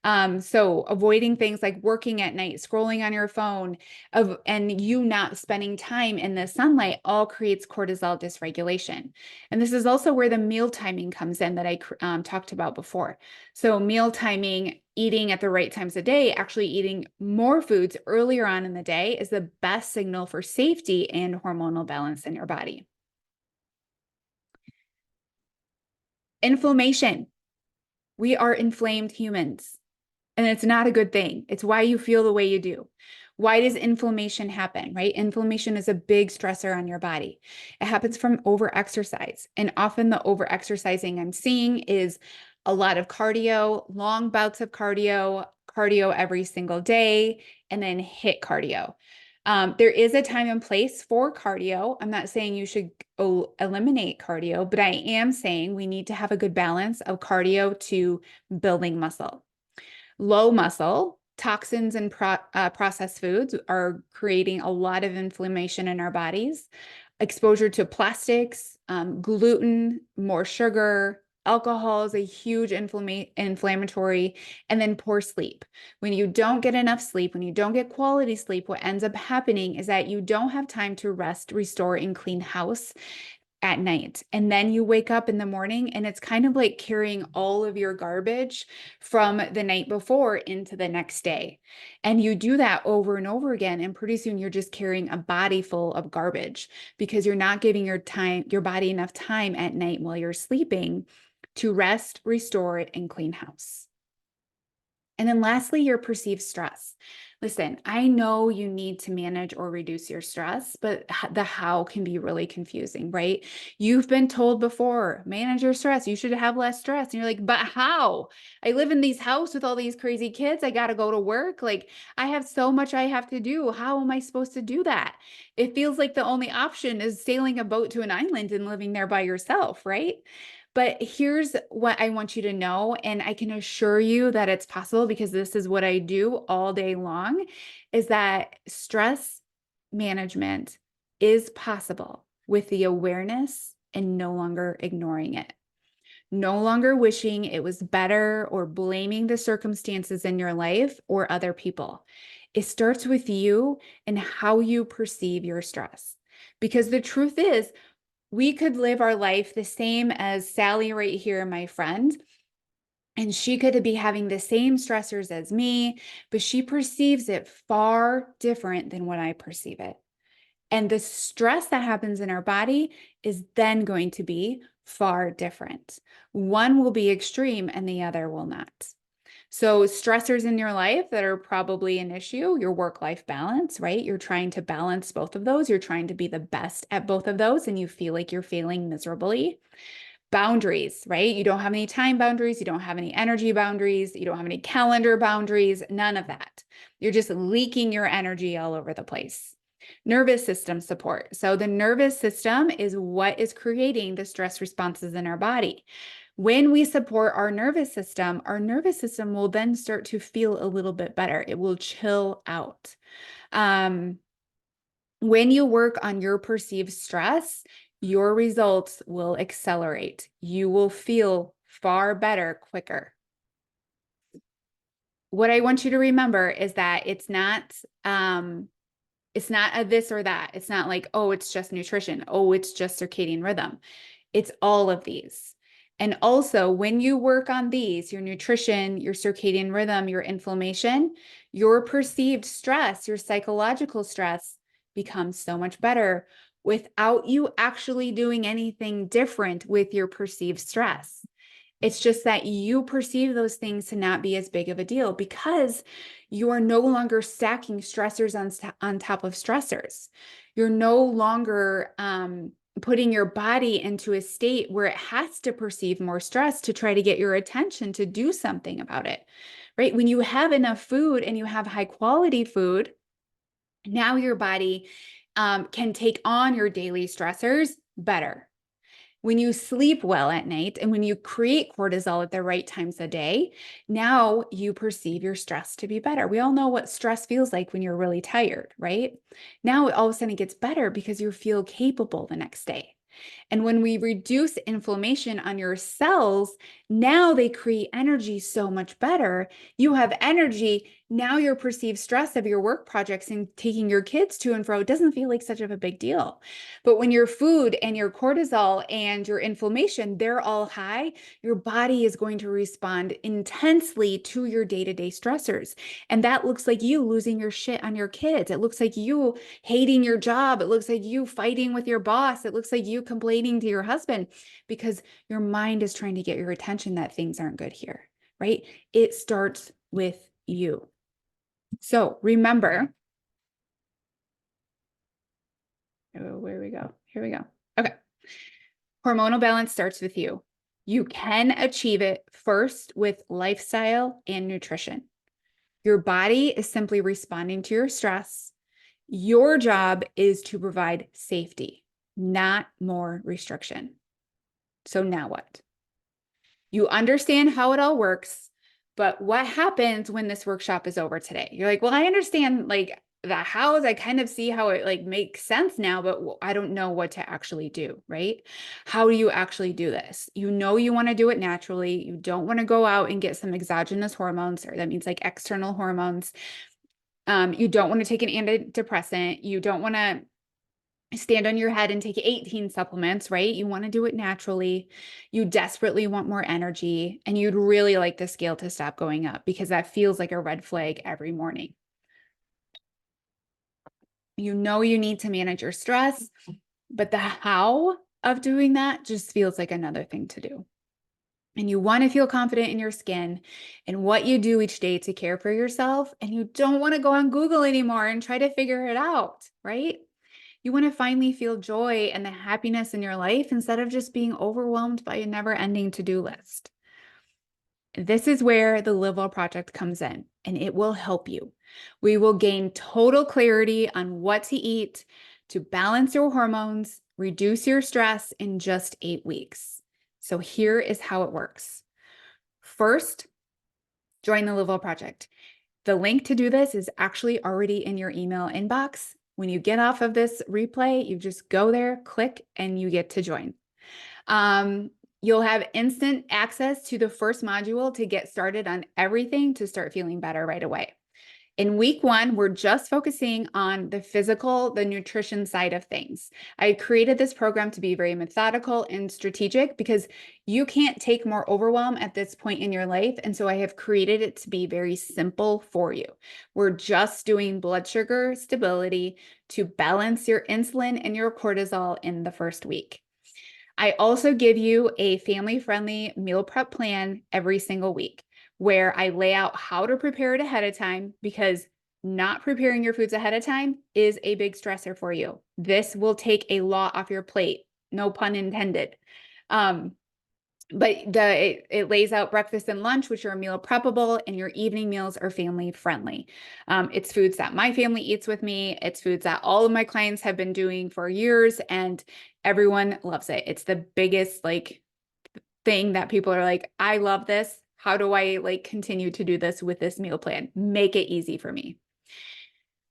So avoiding things like working at night, scrolling on your phone, and you not spending time in the sunlight all creates cortisol dysregulation. And this is also where the meal timing comes in that I talked about before. So meal timing, eating at the right times of day, actually eating more foods earlier on in the day is the best signal for safety and hormonal balance in your body. Inflammation. We are inflamed humans. And it's not a good thing. It's why you feel the way you do. Why does inflammation happen, right? Inflammation is a big stressor on your body. It happens from overexercise. And often the overexercising I'm seeing is a lot of cardio, long bouts of cardio, cardio every single day, and then HIIT cardio. There is a time and place for cardio. I'm not saying you should eliminate cardio, but I am saying we need to have a good balance of cardio to building muscle. Low muscle, toxins and processed foods are creating a lot of inflammation in our bodies. Exposure to plastics, gluten, more sugar, alcohol is a huge inflammatory, and then poor sleep. When you don't get enough sleep, when you don't get quality sleep, what ends up happening is that you don't have time to rest, restore, and clean house at night. And then you wake up in the morning and it's kind of like carrying all of your garbage from the night before into the next day. And you do that over and over again. And pretty soon you're just carrying a body full of garbage because you're not giving your body enough time at night while you're sleeping to rest, restore, and clean house. And then lastly, your perceived stress. Listen, I know you need to manage or reduce your stress, but the how can be really confusing, right? You've been told before, manage your stress. You should have less stress. And you're like, but how? I live in these house with all these crazy kids. I got to go to work. Like I have so much I have to do. How am I supposed to do that? It feels like the only option is sailing a boat to an island and living there by yourself, right? But here's what I want you to know, and I can assure you that it's possible because this is what I do all day long, is that stress management is possible with the awareness and no longer ignoring it. No longer wishing it was better or blaming the circumstances in your life or other people. It starts with you and how you perceive your stress. Because the truth is, we could live our life the same as Sally right here, my friend, and she could be having the same stressors as me, but she perceives it far different than what I perceive it. And the stress that happens in our body is then going to be far different. One will be extreme and the other will not. So stressors in your life that are probably an issue, your work-life balance, right? You're trying to balance both of those. You're trying to be the best at both of those, and you feel like you're failing miserably. Boundaries, right? You don't have any time boundaries. You don't have any energy boundaries. You don't have any calendar boundaries, none of that. You're just leaking your energy all over the place. Nervous system support. So the nervous system is what is creating the stress responses in our body. When we support our nervous system will then start to feel a little bit better. It will chill out. When you work on your perceived stress, your results will accelerate. You will feel far better quicker. What I want you to remember is that it's not a this or that. It's not like, oh, it's just nutrition. Oh, it's just circadian rhythm. It's all of these. And also, when you work on these, your nutrition, your circadian rhythm, your inflammation, your perceived stress, your psychological stress becomes so much better without you actually doing anything different with your perceived stress. It's just that you perceive those things to not be as big of a deal because you are no longer stacking stressors on top of stressors. You're no longer putting your body into a state where it has to perceive more stress to try to get your attention to do something about it, right? When you have enough food and you have high quality food, now your body can take on your daily stressors better. When you sleep well at night and when you create cortisol at the right times of day, now you perceive your stress to be better. We all know what stress feels like when you're really tired, right? Now all of a sudden it gets better because you feel capable the next day. And when we reduce inflammation on your cells, now they create energy so much better. You have energy. Now your perceived stress of your work projects and taking your kids to and fro doesn't feel like such of a big deal. But when your food and your cortisol and your inflammation, they're all high, your body is going to respond intensely to your day-to-day stressors. And that looks like you losing your shit on your kids. It looks like you hating your job. It looks like you fighting with your boss. It looks like you complaining to your husband because your mind is trying to get your attention that things aren't good here, right? It starts with you. So remember, oh, where we go? Here we go. Okay. Hormonal balance starts with you. You can achieve it first with lifestyle and nutrition. Your body is simply responding to your stress. Your job is to provide safety, not more restriction. So now what? You understand how it all works, but what happens when this workshop is over today? You're like, well, I understand like the hows. I kind of see how it like makes sense now, but I don't know what to actually do, right? How do you actually do this? You know you want to do it naturally. You don't want to go out and get some exogenous hormones, or that means like external hormones. You don't want to take an antidepressant. You don't want to stand on your head and take 18 supplements, right? You want to do it naturally. You desperately want more energy, and you'd really like the scale to stop going up because that feels like a red flag every morning. You know you need to manage your stress, but the how of doing that just feels like another thing to do. And you want to feel confident in your skin and what you do each day to care for yourself. And you don't want to go on Google anymore and try to figure it out, right? You want to finally feel joy and the happiness in your life instead of just being overwhelmed by a never-ending to-do list. This is where the Liel Project comes in, and it will help you. We will gain total clarity on what to eat to balance your hormones, reduce your stress in just 8 weeks. So here is how it works. First, join the Liel Project. The link to do this is actually already in your email inbox. When you get off of this replay, you just go there, click, and you get to join. You'll have instant access to the first module to get started on everything to start feeling better right away. In week 1, we're just focusing on the physical, the nutrition side of things. I created this program to be very methodical and strategic because you can't take more overwhelm at this point in your life. And so I have created it to be very simple for you. We're just doing blood sugar stability to balance your insulin and your cortisol in the first week. I also give you a family-friendly meal prep plan every single week, where I lay out how to prepare it ahead of time, because not preparing your foods ahead of time is a big stressor for you. This will take a lot off your plate, no pun intended. But it lays out breakfast and lunch, which are meal preppable, and your evening meals are family friendly. It's foods that my family eats with me. It's foods that all of my clients have been doing for years, and everyone loves it. It's the biggest like thing that people are like, I love this. How do I like continue to do this with this meal plan? Make it easy for me.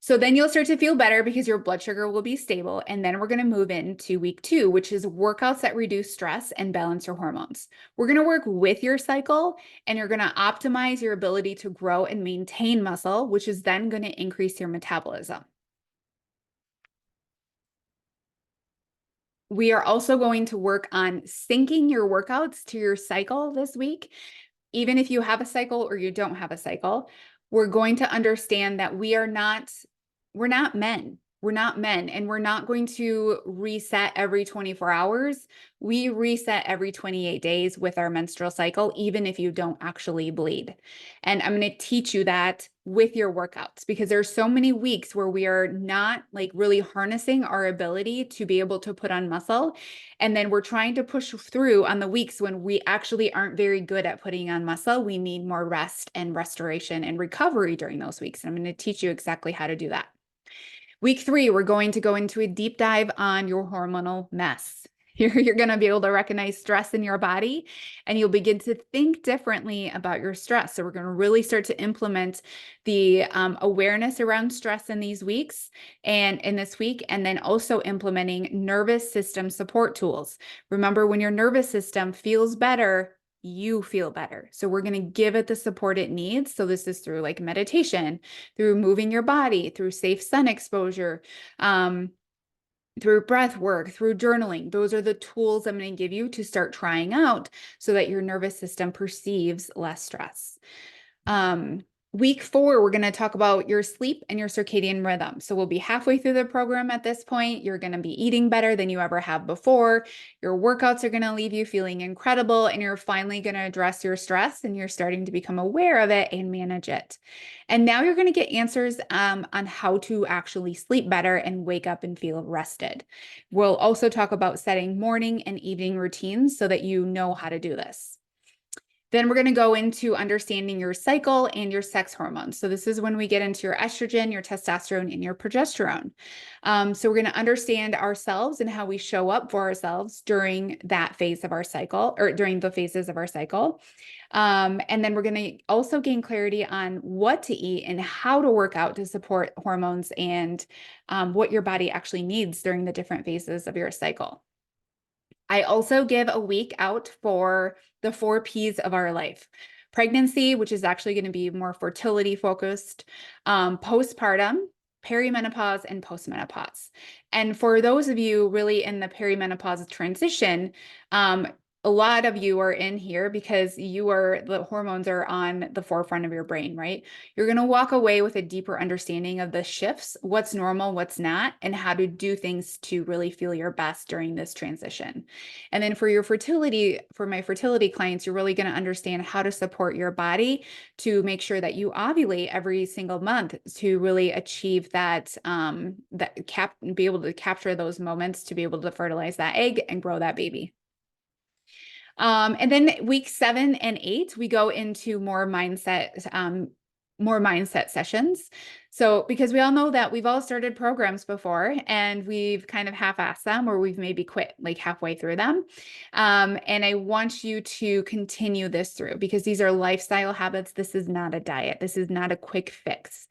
So then you'll start to feel better because your blood sugar will be stable. And then we're going to move into week 2, which is workouts that reduce stress and balance your hormones. We're going to work with your cycle, and you're going to optimize your ability to grow and maintain muscle, which is then going to increase your metabolism. We are also going to work on syncing your workouts to your cycle this week. Even if you have a cycle or you don't have a cycle, we're going to understand that we're not men. We're not men, and we're not going to reset every 24 hours. We reset every 28 days with our menstrual cycle, even if you don't actually bleed. And I'm going to teach you that with your workouts, because there's so many weeks where we are not like really harnessing our ability to be able to put on muscle. And then we're trying to push through on the weeks when we actually aren't very good at putting on muscle. We need more rest and restoration and recovery during those weeks. And I'm going to teach you exactly how to do that. Week 3, we're going to go into a deep dive on your hormonal mess. You're going to be able to recognize stress in your body, and you'll begin to think differently about your stress. So we're going to really start to implement the awareness around stress in these weeks and in this week, and then also implementing nervous system support tools. Remember, when your nervous system feels better, you feel better. So we're going to give it the support it needs. So this is through like meditation, through moving your body, through safe sun exposure, through breath work, through journaling. Those are the tools I'm going to give you to start trying out so that your nervous system perceives less stress. Week 4, we're going to talk about your sleep and your circadian rhythm. So we'll be halfway through the program at this point. You're going to be eating better than you ever have before. Your workouts are going to leave you feeling incredible, and you're finally going to address your stress, and you're starting to become aware of it and manage it. And now you're going to get answers on how to actually sleep better and wake up and feel rested. We'll also talk about setting morning and evening routines so that you know how to do this. Then we're going to go into understanding your cycle and your sex hormones. So this is when we get into your estrogen, your testosterone, and your progesterone. So we're going to understand ourselves and how we show up for ourselves during that phase of our cycle, or during the phases of our cycle. And then we're going to also gain clarity on what to eat and how to work out to support hormones and what your body actually needs during the different phases of your cycle. I also give a week out for the 4 Ps of our life. Pregnancy, which is actually going to be more fertility focused, postpartum, perimenopause, and postmenopause. And for those of you really in the perimenopause transition, a lot of you are in here because the hormones are on the forefront of your brain, right? You're going to walk away with a deeper understanding of the shifts, what's normal, what's not, and how to do things to really feel your best during this transition. And then for my fertility clients, you're really going to understand how to support your body to make sure that you ovulate every single month to really achieve that, be able to capture those moments to be able to fertilize that egg and grow that baby. And then week 7 and 8, we go into more mindset sessions. So, because we all know that we've all started programs before and we've kind of half-assed them, or we've maybe quit like halfway through them. And I want you to continue this through, because these are lifestyle habits. This is not a diet. This is not a quick fix.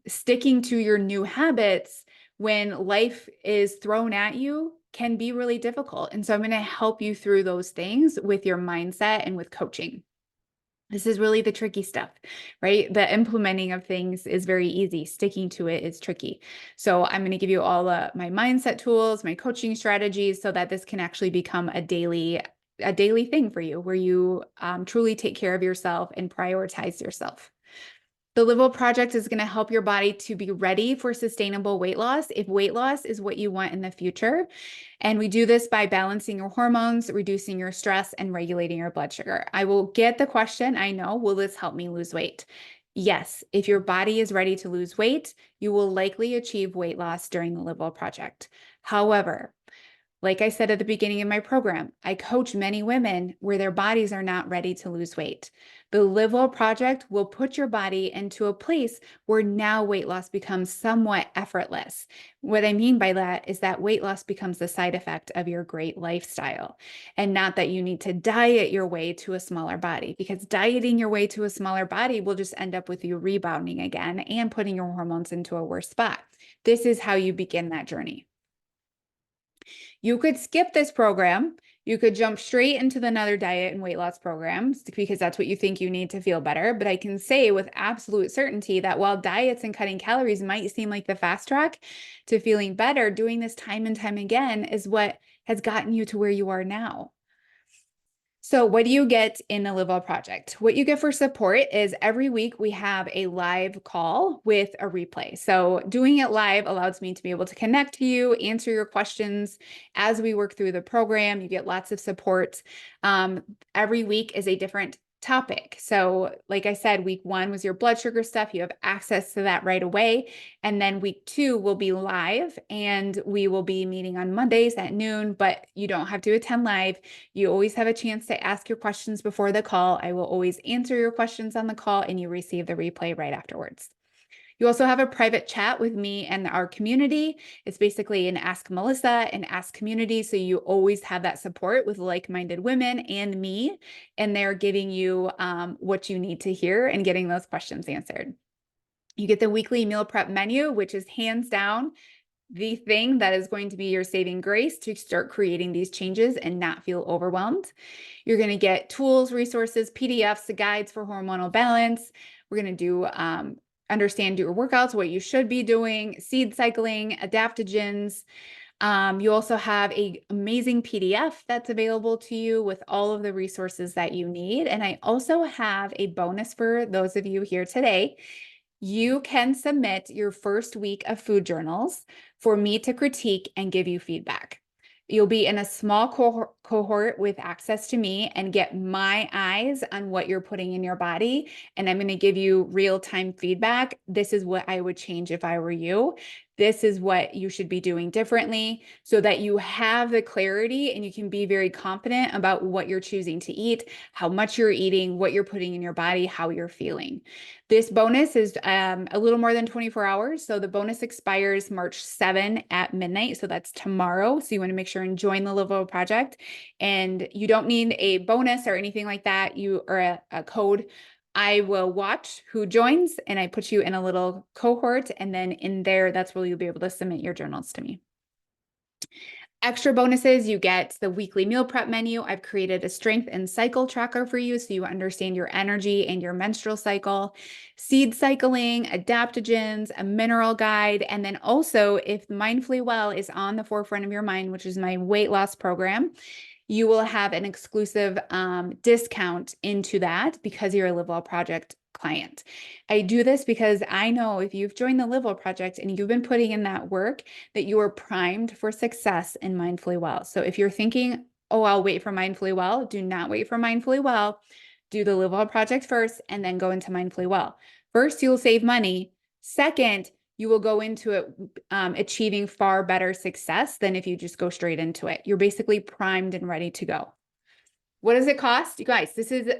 Sticking to your new habits when life is thrown at you can be really difficult. And so I'm going to help you through those things with your mindset and with coaching. This is really the tricky stuff, right? The implementing of things is very easy. Sticking to it is tricky. So I'm going to give you all my mindset tools, my coaching strategies, so that this can actually become a daily thing for you, where you truly take care of yourself and prioritize yourself. The Liel Project is going to help your body to be ready for sustainable weight loss, if weight loss is what you want in the future. And we do this by balancing your hormones, reducing your stress, and regulating your blood sugar. I will get the question, I know, will this help me lose weight? Yes, if your body is ready to lose weight, you will likely achieve weight loss during the Liel Project. However, like I said at the beginning of my program, I coach many women where their bodies are not ready to lose weight. The Liel Project will put your body into a place where now weight loss becomes somewhat effortless. What I mean by that is that weight loss becomes a side effect of your great lifestyle, and not that you need to diet your way to a smaller body, because dieting your way to a smaller body will just end up with you rebounding again and putting your hormones into a worse spot. This is how you begin that journey. You could skip this program. You could jump straight into another diet and weight loss programs because that's what you think you need to feel better. But I can say with absolute certainty that while diets and cutting calories might seem like the fast track to feeling better, doing this time and time again is what has gotten you to where you are now. So what do you get in the Liel Project? What you get for support is every week we have a live call with a replay. So doing it live allows me to be able to connect to you, answer your questions as we work through the program. You get lots of support. Every week is a different topic. So like I said, week 1 was your blood sugar stuff. You have access to that right away. And then week 2 will be live, and we will be meeting on Mondays at noon, but you don't have to attend live. You always have a chance to ask your questions before the call. I will always answer your questions on the call, and you receive the replay right afterwards. You also have a private chat with me and our community. It's basically an Ask Melissa and Ask community. So you always have that support with like-minded women and me, and they're giving you what you need to hear and getting those questions answered. You get the weekly meal prep menu, which is hands down the thing that is going to be your saving grace to start creating these changes and not feel overwhelmed. You're going to get tools, resources, PDFs, the guides for hormonal balance. We're going to do understand your workouts, what you should be doing, seed cycling, adaptogens. You also have an amazing PDF that's available to you with all of the resources that you need. And I also have a bonus for those of you here today. You can submit your first week of food journals for me to critique and give you feedback. You'll be in a small cohort with access to me and get my eyes on what you're putting in your body. And I'm going to give you real-time feedback. This is what I would change if I were you. This is what you should be doing differently so that you have the clarity and you can be very confident about what you're choosing to eat, how much you're eating, what you're putting in your body, how you're feeling. This bonus is a little more than 24 hours. So the bonus expires March 7 at midnight. So that's tomorrow. So you want to make sure and join the Liel Project. And you don't need a bonus or anything like that. You or a code. I will watch who joins and I put you in a little cohort. And then in there, that's where you'll be able to submit your journals to me. Extra bonuses, you get the weekly meal prep menu. I've created a strength and cycle tracker for you so you understand your energy and your menstrual cycle, seed cycling, adaptogens, a mineral guide, and then also if Mindfully Well is on the forefront of your mind, which is my weight loss program, you will have an exclusive discount into that because you're a Liel Project client. I do this because I know if you've joined the Liel Project and you've been putting in that work, that you are primed for success in Mindfully Well. So if you're thinking, oh, I'll wait for Mindfully Well, do not wait for Mindfully Well. Do the Liel Project first and then go into Mindfully Well. First, you'll save money. Second, you will go into it achieving far better success than if you just go straight into it. You're basically primed and ready to go. What does it cost? You guys, this is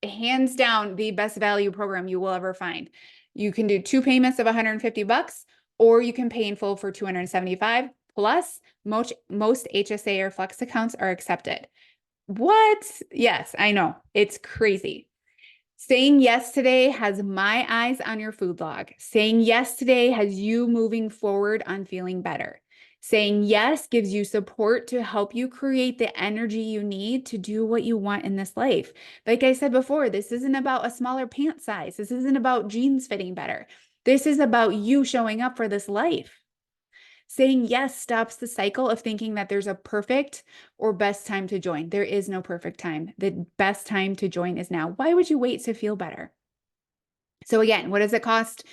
hands down the best value program you will ever find. You can do 2 payments of $150, or you can pay in full for $275. Plus, most HSA or Flex accounts are accepted. What? Yes, I know. It's crazy. Saying yes today has my eyes on your food log. Saying yes today has you moving forward on feeling better. Saying yes gives you support to help you create the energy you need to do what you want in this life. Like I said before, this isn't about a smaller pant size. This isn't about jeans fitting better. This is about you showing up for this life. Saying yes stops the cycle of thinking that there's a perfect or best time to join. There is no perfect time. The best time to join is now. Why would you wait to feel better? So again, what does it cost?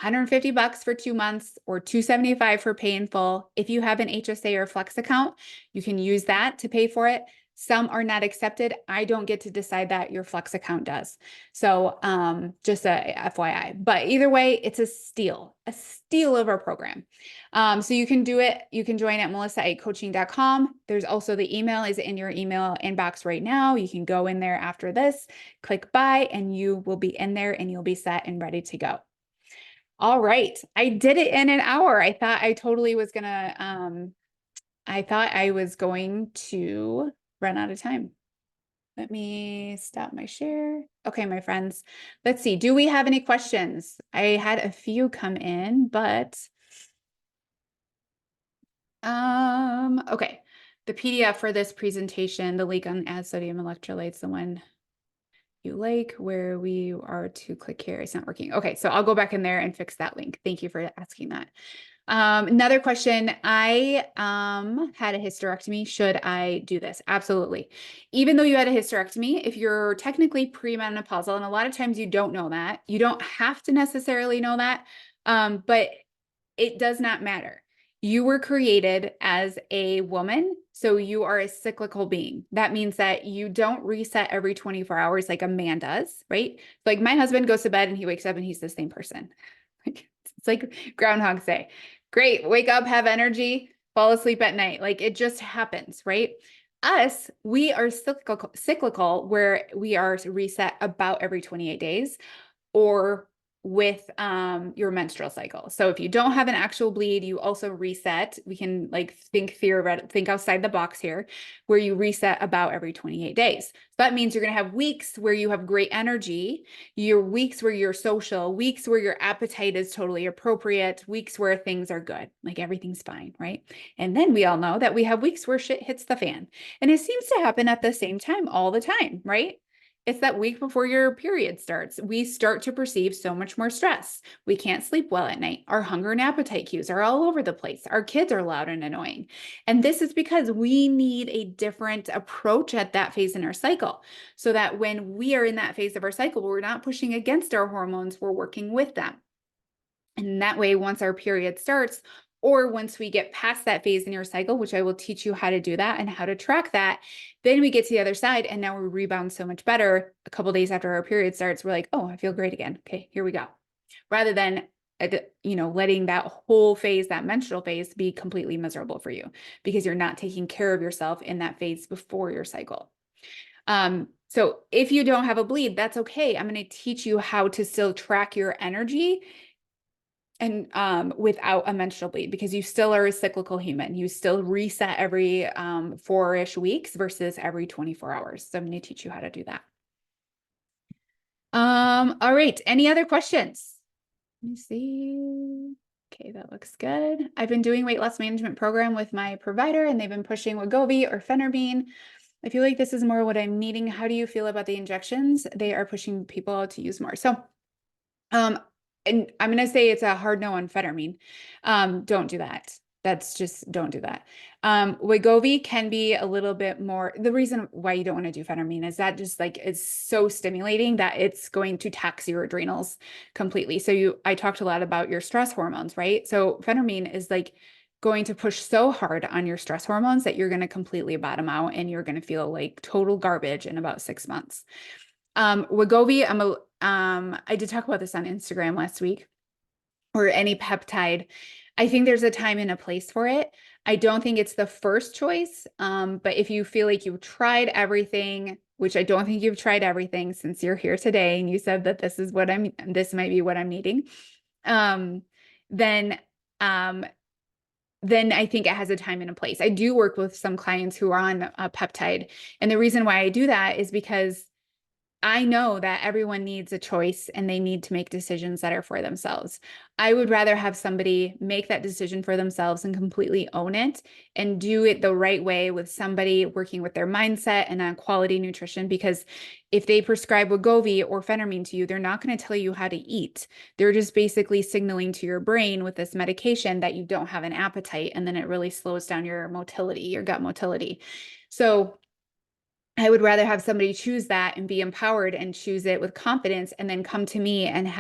$150 for 2 months or $275 for pay in full. If you have an HSA or Flex account, you can use that to pay for it. Some are not accepted. I don't get to decide that. Your Flex account does. So just a FYI. But either way, it's a steal of our program. So you can do it. You can join at melissa@coaching.com. There's also the email is in your email inbox right now. You can go in there after this, click buy, and you will be in there and you'll be set and ready to go. All right. I did it in an hour. I thought I totally was gonna, I thought I was going to run out of time. Let me stop my share. Okay, my friends, let's see. Do we have any questions? I had a few come in, but okay. The PDF for this presentation, the link on add sodium electrolytes, the one you like, where we are to click here. It's not working. Okay, so I'll go back in there and fix that link. Thank you for asking that. Another question. I had a hysterectomy. Should I do this? Absolutely. Even though you had a hysterectomy, if you're technically premenopausal, and a lot of times you don't know that, you don't have to necessarily know that, but it does not matter. You were created as a woman, so you are a cyclical being. That means that you don't reset every 24 hours like a man does, right? Like my husband goes to bed and he wakes up and he's the same person. It's like Groundhog Day. Great, wake up, have energy, fall asleep at night. Like it just happens, right? Us, we are cyclical where we are reset about every 28 days or with your menstrual cycle. So if you don't have an actual bleed, you also reset. We can like think outside the box here, where you reset about every 28 days. So that means you're going to have weeks where you have great energy, your weeks where you're social, weeks where your appetite is totally appropriate, weeks where things are good, like everything's fine, right? And then we all know that we have weeks where shit hits the fan. And it seems to happen at the same time all the time, right? It's that week before your period starts. We start to perceive so much more stress. We can't sleep well at night. Our hunger and appetite cues are all over the place. Our kids are loud and annoying. And this is because we need a different approach at that phase in our cycle, so that when we are in that phase of our cycle, we're not pushing against our hormones, we're working with them. And that way, once our period starts, or once we get past that phase in your cycle, which I will teach you how to do that and how to track that, then we get to the other side and now we rebound so much better. A couple days after our period starts, we're like, oh, I feel great again. Okay, here we go. Rather than, letting that whole phase, that menstrual phase, be completely miserable for you because you're not taking care of yourself in that phase before your cycle. So if you don't have a bleed, that's okay. I'm going to teach you how to still track your energy and without a menstrual bleed, because you still are a cyclical human. You still reset every 4-ish weeks versus every 24 hours. So I'm going to teach you how to do that. All right. Any other questions? Let me see. Okay, that looks good. I've been doing weight loss management program with my provider, and they've been pushing Wegovy or phentermine. I feel like this is more what I'm needing. How do you feel about the injections? They are pushing people to use more. So, and I'm going to say it's a hard no on phentermine. Don't do that. Don't do that. Wegovy can be a little bit more. The reason why you don't want to do phentermine is that just like it's so stimulating that it's going to tax your adrenals completely. So I talked a lot about your stress hormones, right? So phentermine is like going to push so hard on your stress hormones that you're going to completely bottom out and you're going to feel like total garbage in about 6 months. Wegovy, I did talk about this on Instagram last week, or any peptide. I think there's a time and a place for it. I don't think it's the first choice. But if you feel like you've tried everything, which I don't think you've tried everything since you're here today, and you said that this might be what I'm needing, then I think it has a time and a place. I do work with some clients who are on a peptide. And the reason why I do that is because I know that everyone needs a choice and they need to make decisions that are for themselves. I would rather have somebody make that decision for themselves and completely own it and do it the right way with somebody working with their mindset and on quality nutrition. Because if they prescribe Wegovy or phentermine to you, they're not going to tell you how to eat. They're just basically signaling to your brain with this medication that you don't have an appetite, and then it really slows down your motility, your gut motility. So I would rather have somebody choose that and be empowered and choose it with confidence, and then come to me and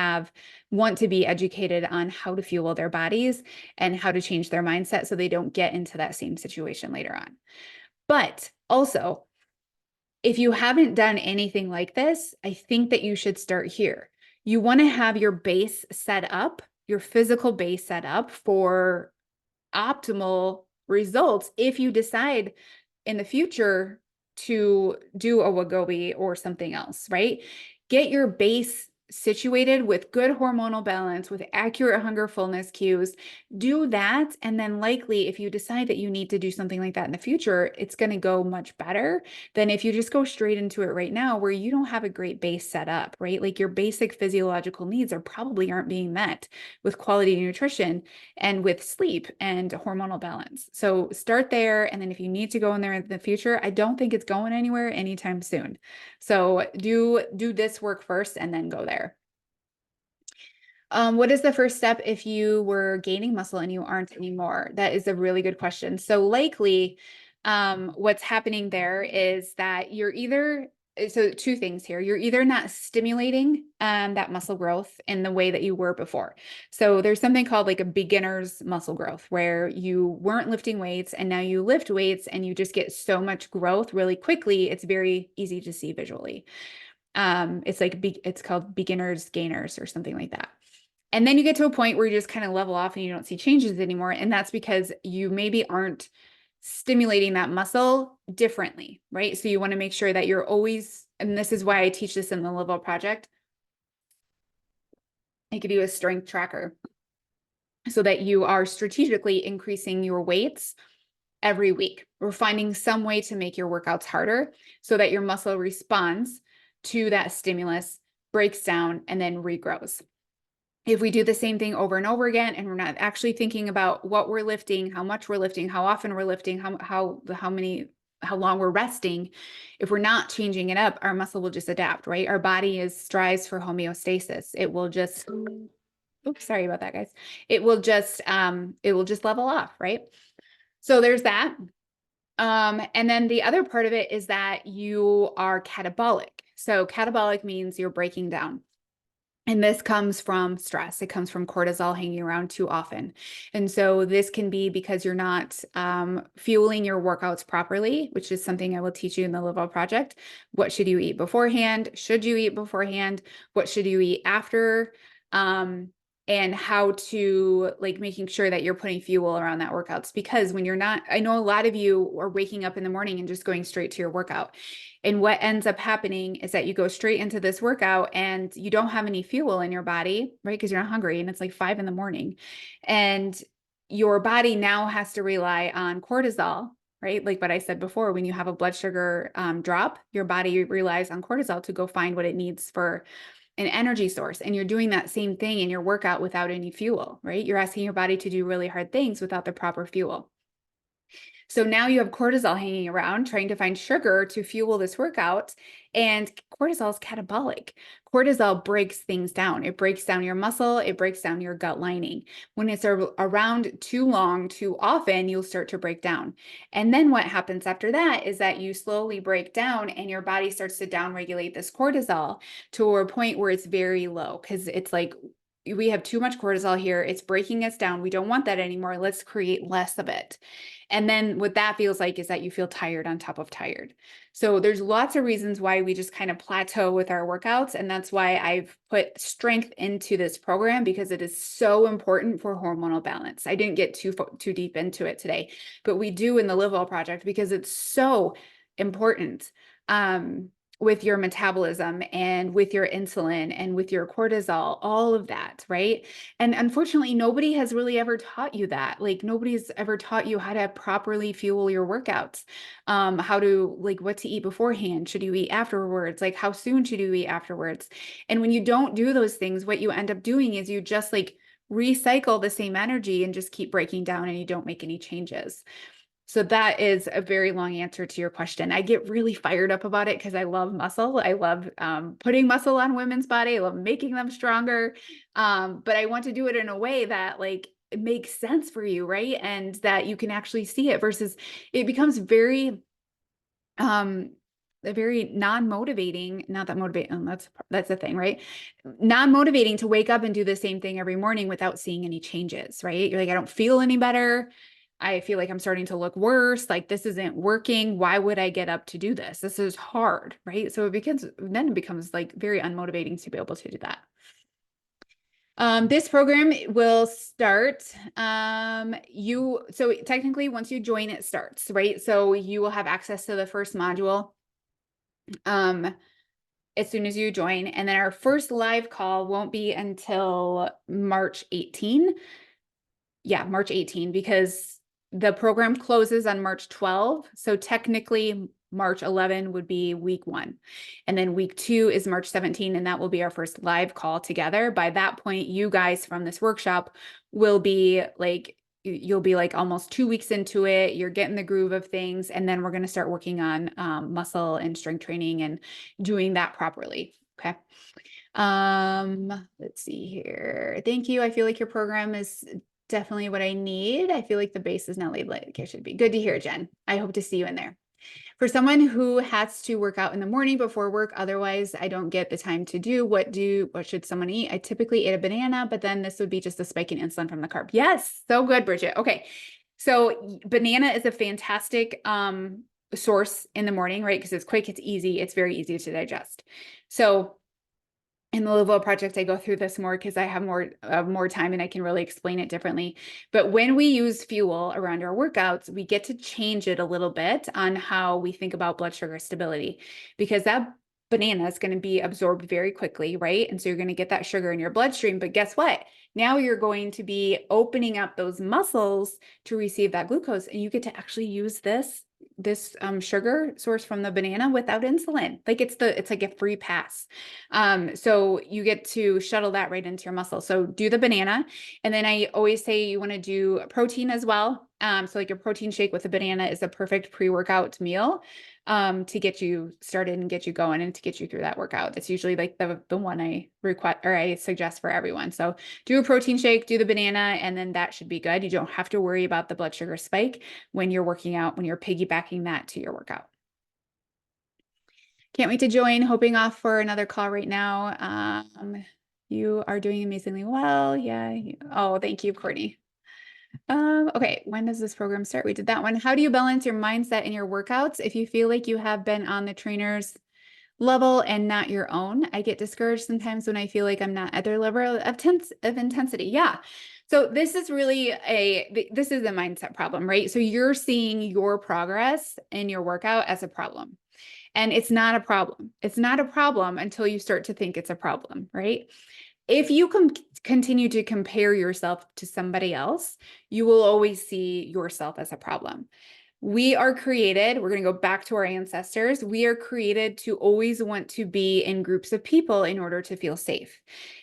want to be educated on how to fuel their bodies and how to change their mindset so they don't get into that same situation later on. But also, if you haven't done anything like this, I think that you should start here. You want to have your base set up, your physical base set up for optimal results if you decide in the future to do a Wegovy or something else, right? Get your base situated with good hormonal balance, with accurate hunger fullness cues. Do that. And then likely, if you decide that you need to do something like that in the future, it's going to go much better than if you just go straight into it right now where you don't have a great base set up, right? Like your basic physiological needs probably aren't being met with quality nutrition and with sleep and hormonal balance. So start there. And then if you need to go in there in the future, I don't think it's going anywhere anytime soon. So do this work first and then go there. What is the first step if you were gaining muscle and you aren't anymore? That is a really good question. So likely, what's happening there is that so two things here. You're either not stimulating that muscle growth in the way that you were before. So there's something called like a beginner's muscle growth, where you weren't lifting weights and now you lift weights and you just get so much growth really quickly. It's very easy to see visually. It's called beginner's gainers or something like that. And then you get to a point where you just kind of level off and you don't see changes anymore. And that's because you maybe aren't stimulating that muscle differently, right? So you want to make sure that you're always, and this is why I teach this in the Liel project. I give you a strength tracker so that you are strategically increasing your weights every week. We're finding some way to make your workouts harder so that your muscle responds to that stimulus, breaks down, and then regrows. If we do the same thing over and over again, and we're not actually thinking about what we're lifting, how much we're lifting, how often we're lifting, how long we're resting, if we're not changing it up, our muscle will just adapt, right? Our body strives for homeostasis. It will just, oops, sorry about that, guys. It will just level off, right? So there's that. And then the other part of it is that you are catabolic. So catabolic means you're breaking down. And this comes from stress. It comes from cortisol hanging around too often. And so this can be because you're not fueling your workouts properly, which is something I will teach you in the Live Well project. What should you eat beforehand? Should you eat beforehand? What should you eat after? And how to making sure that you're putting fuel around that workouts. Because when you're not, I know a lot of you are waking up in the morning and just going straight to your workout. And what ends up happening is that you go straight into this workout and you don't have any fuel in your body, right? Because you're not hungry and it's like 5 a.m. And your body now has to rely on cortisol, right? Like what I said before, when you have a blood sugar drop, your body relies on cortisol to go find what it needs for an energy source. And you're doing that same thing in your workout without any fuel, right? You're asking your body to do really hard things without the proper fuel. So now you have cortisol hanging around trying to find sugar to fuel this workout, and cortisol is catabolic. Cortisol breaks things down. It breaks down your muscle. It breaks down your gut lining. When it's around too long, too often, you'll start to break down. And then what happens after that is that you slowly break down and your body starts to downregulate this cortisol to a point where it's very low, because it's like, we have too much cortisol here. It's breaking us down. We don't want that anymore. Let's create less of it. And then what that feels like is that you feel tired on top of tired. So there's lots of reasons why we just kind of plateau with our workouts. And that's why I've put strength into this program, because it is so important for hormonal balance. I didn't get too deep into it today, but we do in the Live Well project because it's so important. With your metabolism and with your insulin and with your cortisol, all of that, right? And unfortunately, nobody has really ever taught you that. Like nobody's ever taught you how to properly fuel your workouts, how to what to eat beforehand. Should you eat afterwards? Like how soon should you eat afterwards? And when you don't do those things, what you end up doing is you just recycle the same energy and just keep breaking down and you don't make any changes. So that is a very long answer to your question. I get really fired up about it because I love muscle. I love putting muscle on women's body. I love making them stronger. But I want to do it in a way that it makes sense for you, right? And that you can actually see it versus it becomes very non-motivating, not that motivating, that's the thing, right? Non-motivating to wake up and do the same thing every morning without seeing any changes, right? You're like, I don't feel any better. I feel like I'm starting to look worse. Like this isn't working. Why would I get up to do this? This is hard, right? So it becomes very unmotivating to be able to do that. This program will start, so technically once you join, it starts, right? So you will have access to the first module, as soon as you join. And then our first live call won't be until March 18. Yeah, March 18, because the program closes on March 12. So technically March 11 would be week 1. And then week 2 is March 17. And that will be our first live call together. By that point, you guys from this workshop will be you'll be almost 2 weeks into it. You're getting the groove of things. And then we're going to start working on muscle and strength training and doing that properly. Okay. Let's see here. Thank you. I feel like your program is definitely what I need. I feel like the base is not laid like it should be. Good to hear, Jen. I hope to see you in there. For someone who has to work out in the morning before work, otherwise I don't get the time to do, what should someone eat? I typically eat a banana, but then this would be just a spike in insulin from the carb. Yes, so good, Bridget. Okay. So banana is a fantastic source in the morning, right? Because it's quick, it's easy, it's very easy to digest. So in the Live Well project, I go through this more because I have more time and I can really explain it differently. But when we use fuel around our workouts, we get to change it a little bit on how we think about blood sugar stability, because that banana is going to be absorbed very quickly, right? And so you're going to get that sugar in your bloodstream. But guess what? Now you're going to be opening up those muscles to receive that glucose, and you get to actually use this sugar source from the banana without insulin. Like it's like a free pass. So you get to shuttle that right into your muscle. So do the banana. And then I always say you want to do protein as well. So like your protein shake with a banana is a perfect pre-workout meal to get you started and get you going and to get you through that workout. That's usually like the one I request or I suggest for everyone. So do a protein shake, do the banana, and then that should be good. You don't have to worry about the blood sugar spike when you're working out, when you're piggybacking that to your workout. Can't wait to join. Hoping off for another call right now. You are doing amazingly well. Yeah. Oh, thank you, Courtney. Okay, when does this program start? We did that one. How do you balance your mindset in your workouts if you feel like you have been on the trainer's level and not your own? I get discouraged sometimes when I feel like I'm not at their level of intensity. Yeah. So this is really this is a mindset problem, right? So you're seeing your progress in your workout as a problem. And it's not a problem. It's not a problem until you start to think it's a problem, right? If you continue to compare yourself to somebody else, you will always see yourself as a problem. We are created, we're going to go back to our ancestors. We are created to always want to be in groups of people in order to feel safe.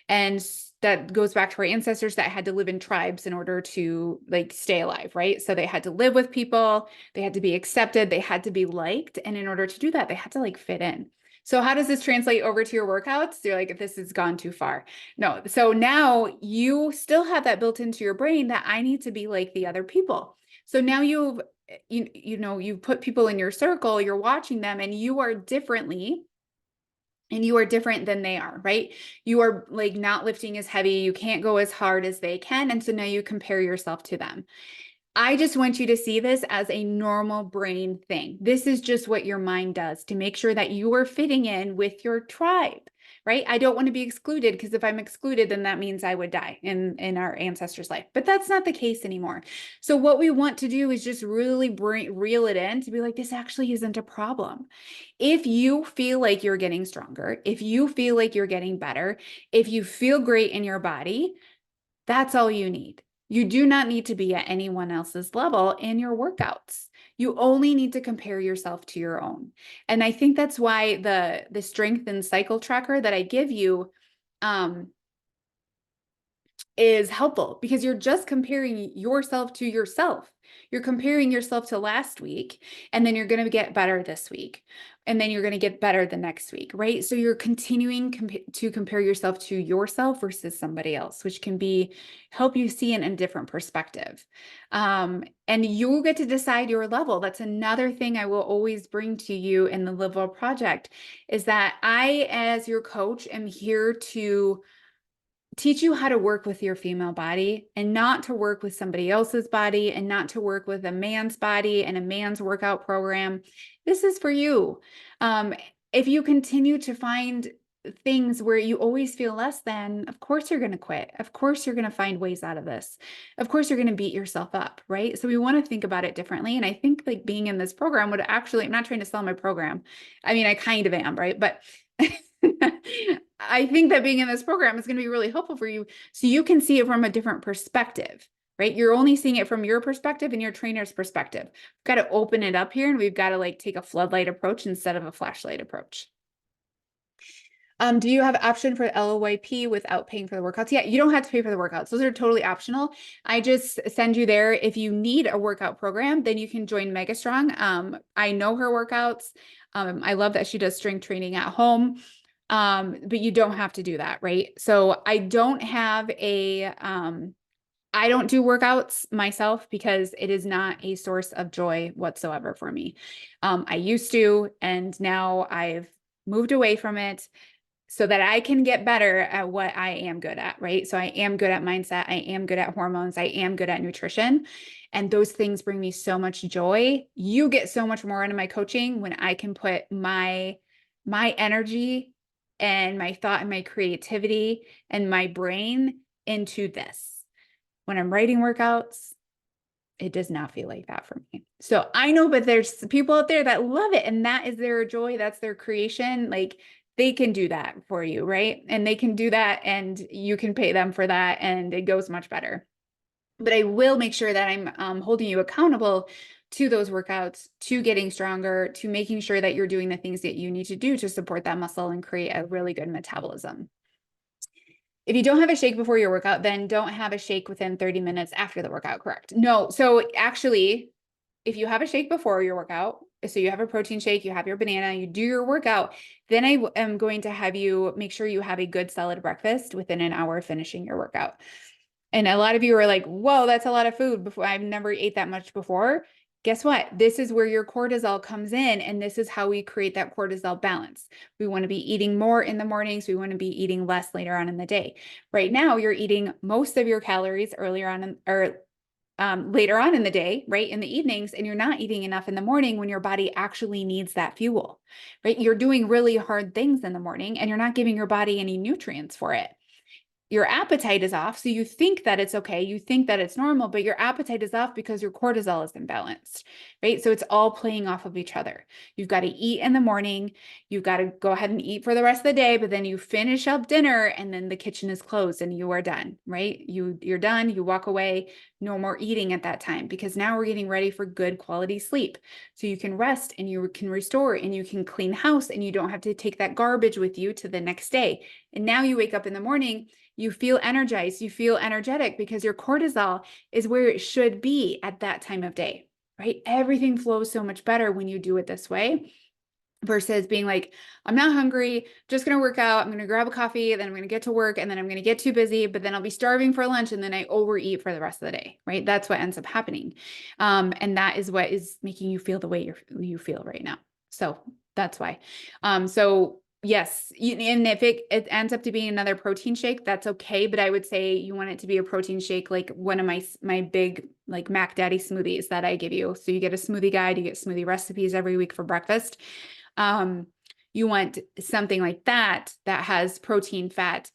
And that goes back to our ancestors that had to live in tribes in order to like stay alive, right? So they had to live with people, they had to be accepted, they had to be liked. And in order to do that, they had to like fit in. So how does this translate over to your workouts? You're like, this has gone too far. No. So now you still have that built into your brain that I need to be like the other people. So now you've put people in your circle, you're watching them, and you are differently. And you are different than they are, right? You are like not lifting as heavy. You can't go as hard as they can. And so now you compare yourself to them. I just want you to see this as a normal brain thing. This is just what your mind does to make sure that you are fitting in with your tribe, right? I don't want to be excluded because if I'm excluded, then that means I would die in our ancestors' life. But that's not the case anymore. So what we want to do is just really reel it in to be like, this actually isn't a problem. If you feel like you're getting stronger, if you feel like you're getting better, if you feel great in your body, that's all you need. You do not need to be at anyone else's level in your workouts. You only need to compare yourself to your own. And I think that's why the strength and cycle tracker that I give you is helpful because you're just comparing yourself to yourself. You're comparing yourself to last week, and then you're going to get better this week. And then you're going to get better the next week, right? So you're continuing to compare yourself to yourself versus somebody else, which can help you see in a different perspective. And you get to decide your level. That's another thing I will always bring to you in the Liel project is that I, as your coach, am here to teach you how to work with your female body and not to work with somebody else's body and not to work with a man's body and a man's workout program. This is for you. If you continue to find things where you always feel less than, of course you're going to quit. Of course you're going to find ways out of this. Of course you're going to beat yourself up, right? So we want to think about it differently. And I think like being in this program would actually, I'm not trying to sell my program. I mean, I kind of am, right? But I think that being in this program is going to be really helpful for you so you can see it from a different perspective, right? You're only seeing it from your perspective and your trainer's perspective. We've got to open it up here and we've got to like take a floodlight approach instead of a flashlight approach. Do you have option for LOYP without paying for the workouts? Yeah, you don't have to pay for the workouts. Those are totally optional. I just send you there. If you need a workout program, then you can join Mega Strong. I know her workouts. I love that she does strength training at home. But you don't have to do that, right? So I don't have I don't do workouts myself because it is not a source of joy whatsoever for me. I used to, and now I've moved away from it so that I can get better at what I am good at, right? So I am good at mindset. I am good at hormones. I am good at nutrition. And those things bring me so much joy. You get so much more into my coaching when I can put my energy and my thought and my creativity and my brain into this. When I'm writing workouts, It does not feel like that for me. So I know, but there's people out there that love it and that is their joy. That's their creation. Like they can do that for you, right? And they can do that and you can pay them for that and it goes much better. But I will make sure that I'm holding you accountable to those workouts, to getting stronger, to making sure that you're doing the things that you need to do to support that muscle and create a really good metabolism. If you don't have a shake before your workout, then don't have a shake within 30 minutes after the workout, correct? No. So actually, if you have a shake before your workout, so you have a protein shake, you have your banana, you do your workout, then I am going to have you make sure you have a good solid breakfast within an hour of finishing your workout. And a lot of you are like, whoa, that's a lot of food before. I've never ate that much before. Guess what? This is where your cortisol comes in. And this is how we create that cortisol balance. We want to be eating more in the mornings. We want to be eating less later on in the day. Right now, you're eating most of your calories earlier on later on in the day, right? In the evenings, and you're not eating enough in the morning when your body actually needs that fuel, right? You're doing really hard things in the morning and you're not giving your body any nutrients for it. Your appetite is off. So you think that it's okay. You think that it's normal, but your appetite is off because your cortisol is imbalanced, right? So it's all playing off of each other. You've got to eat in the morning. You've got to go ahead and eat for the rest of the day, but then you finish up dinner and then the kitchen is closed and you are done, right? You're done. You walk away, no more eating at that time because now we're getting ready for good quality sleep. So you can rest and you can restore and you can clean house and you don't have to take that garbage with you to the next day. And now you wake up in the morning, you feel energized, you feel energetic because your cortisol is where it should be at that time of day, right? Everything flows so much better when you do it this way versus being like, I'm not hungry, just going to work out. I'm going to grab a coffee, then I'm going to get to work and then I'm going to get too busy, but then I'll be starving for lunch and then I overeat for the rest of the day, right? That's what ends up happening. And that is what is making you feel the way you feel right now. So that's why. Yes, and if it ends up to being another protein shake, that's okay. But I would say you want it to be a protein shake, like one of my big like Mac Daddy smoothies that I give you. So you get a smoothie guide, you get smoothie recipes every week for breakfast. You want something like that has protein, fat,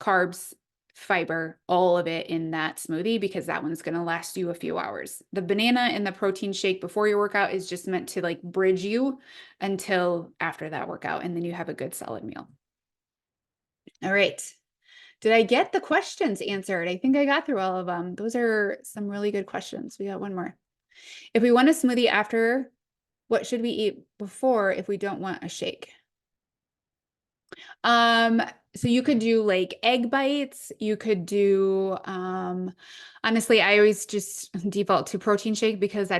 carbs, fiber, all of it in that smoothie because that one's going to last you a few hours. The banana and the protein shake before your workout is just meant to like bridge you until after that workout. And then you have a good solid meal. All right. Did I get the questions answered? I think I got through all of them. Those are some really good questions. We got one more. If we want a smoothie after, what should we eat before if we don't want a shake? So you could do like egg bites. You could do, honestly, I always just default to protein shake because I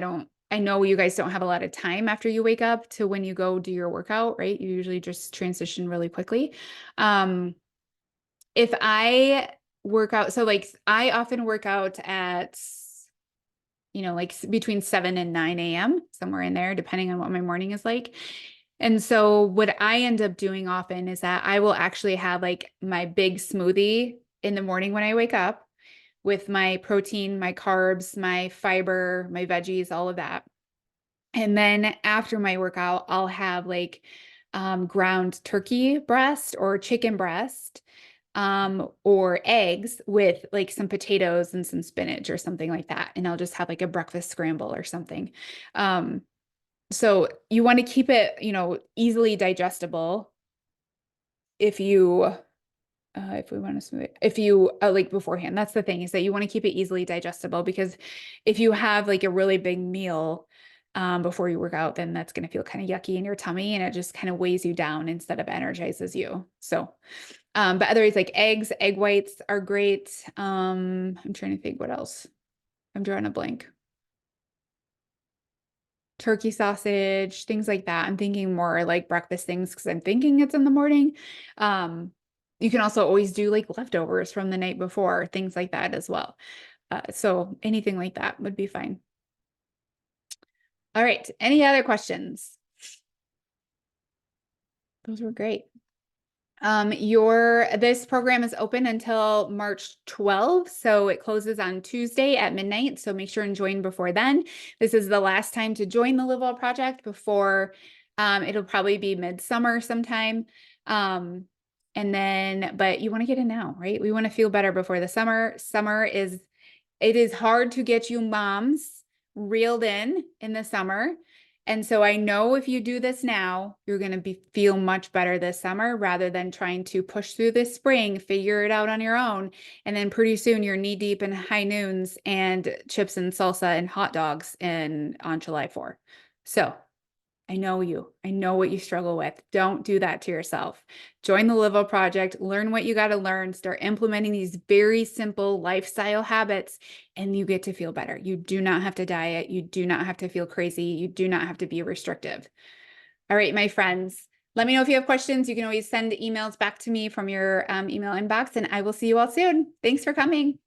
know you guys don't have a lot of time after you wake up to when you go do your workout, right? You usually just transition really quickly. If I work out, so like I often work out at, like between 7 and 9 a.m., somewhere in there, depending on what my morning is like. And so what I end up doing often is that I will actually have like my big smoothie in the morning when I wake up with my protein, my carbs, my fiber, my veggies, all of that. And then after my workout, I'll have like ground turkey breast or chicken breast or eggs with like some potatoes and some spinach or something like that. And I'll just have like a breakfast scramble or something. So you want to keep it, easily digestible if we want to smooth it, if you like beforehand, that's the thing is that you want to keep it easily digestible because if you have like a really big meal before you work out, then that's going to feel kind of yucky in your tummy and it just kind of weighs you down instead of energizes you. So, but otherwise like eggs, egg whites are great. I'm trying to think what else. I'm drawing a blank. Turkey sausage, things like that. I'm thinking more like breakfast things because I'm thinking it's in the morning. You can also always do like leftovers from the night before, things like that as well. So anything like that would be fine. All right. Any other questions? Those were great. This program is open until March 12th, so it closes on Tuesday at midnight. So make sure and join before then. This is the last time to join the Liel project before it'll probably be midsummer sometime. But you want to get in now, right? We want to feel better before the summer. It is hard to get you moms reeled in the summer. And so I know if you do this now, you're going to feel much better this summer rather than trying to push through this spring, figure it out on your own. And then pretty soon you're knee deep in high noons and chips and salsa and hot dogs on July 4th. So I know you. I know what you struggle with. Don't do that to yourself. Join the Liel Project, learn what you got to learn, start implementing these very simple lifestyle habits, and you get to feel better. You do not have to diet. You do not have to feel crazy. You do not have to be restrictive. All right, my friends, let me know if you have questions. You can always send emails back to me from your email inbox, and I will see you all soon. Thanks for coming.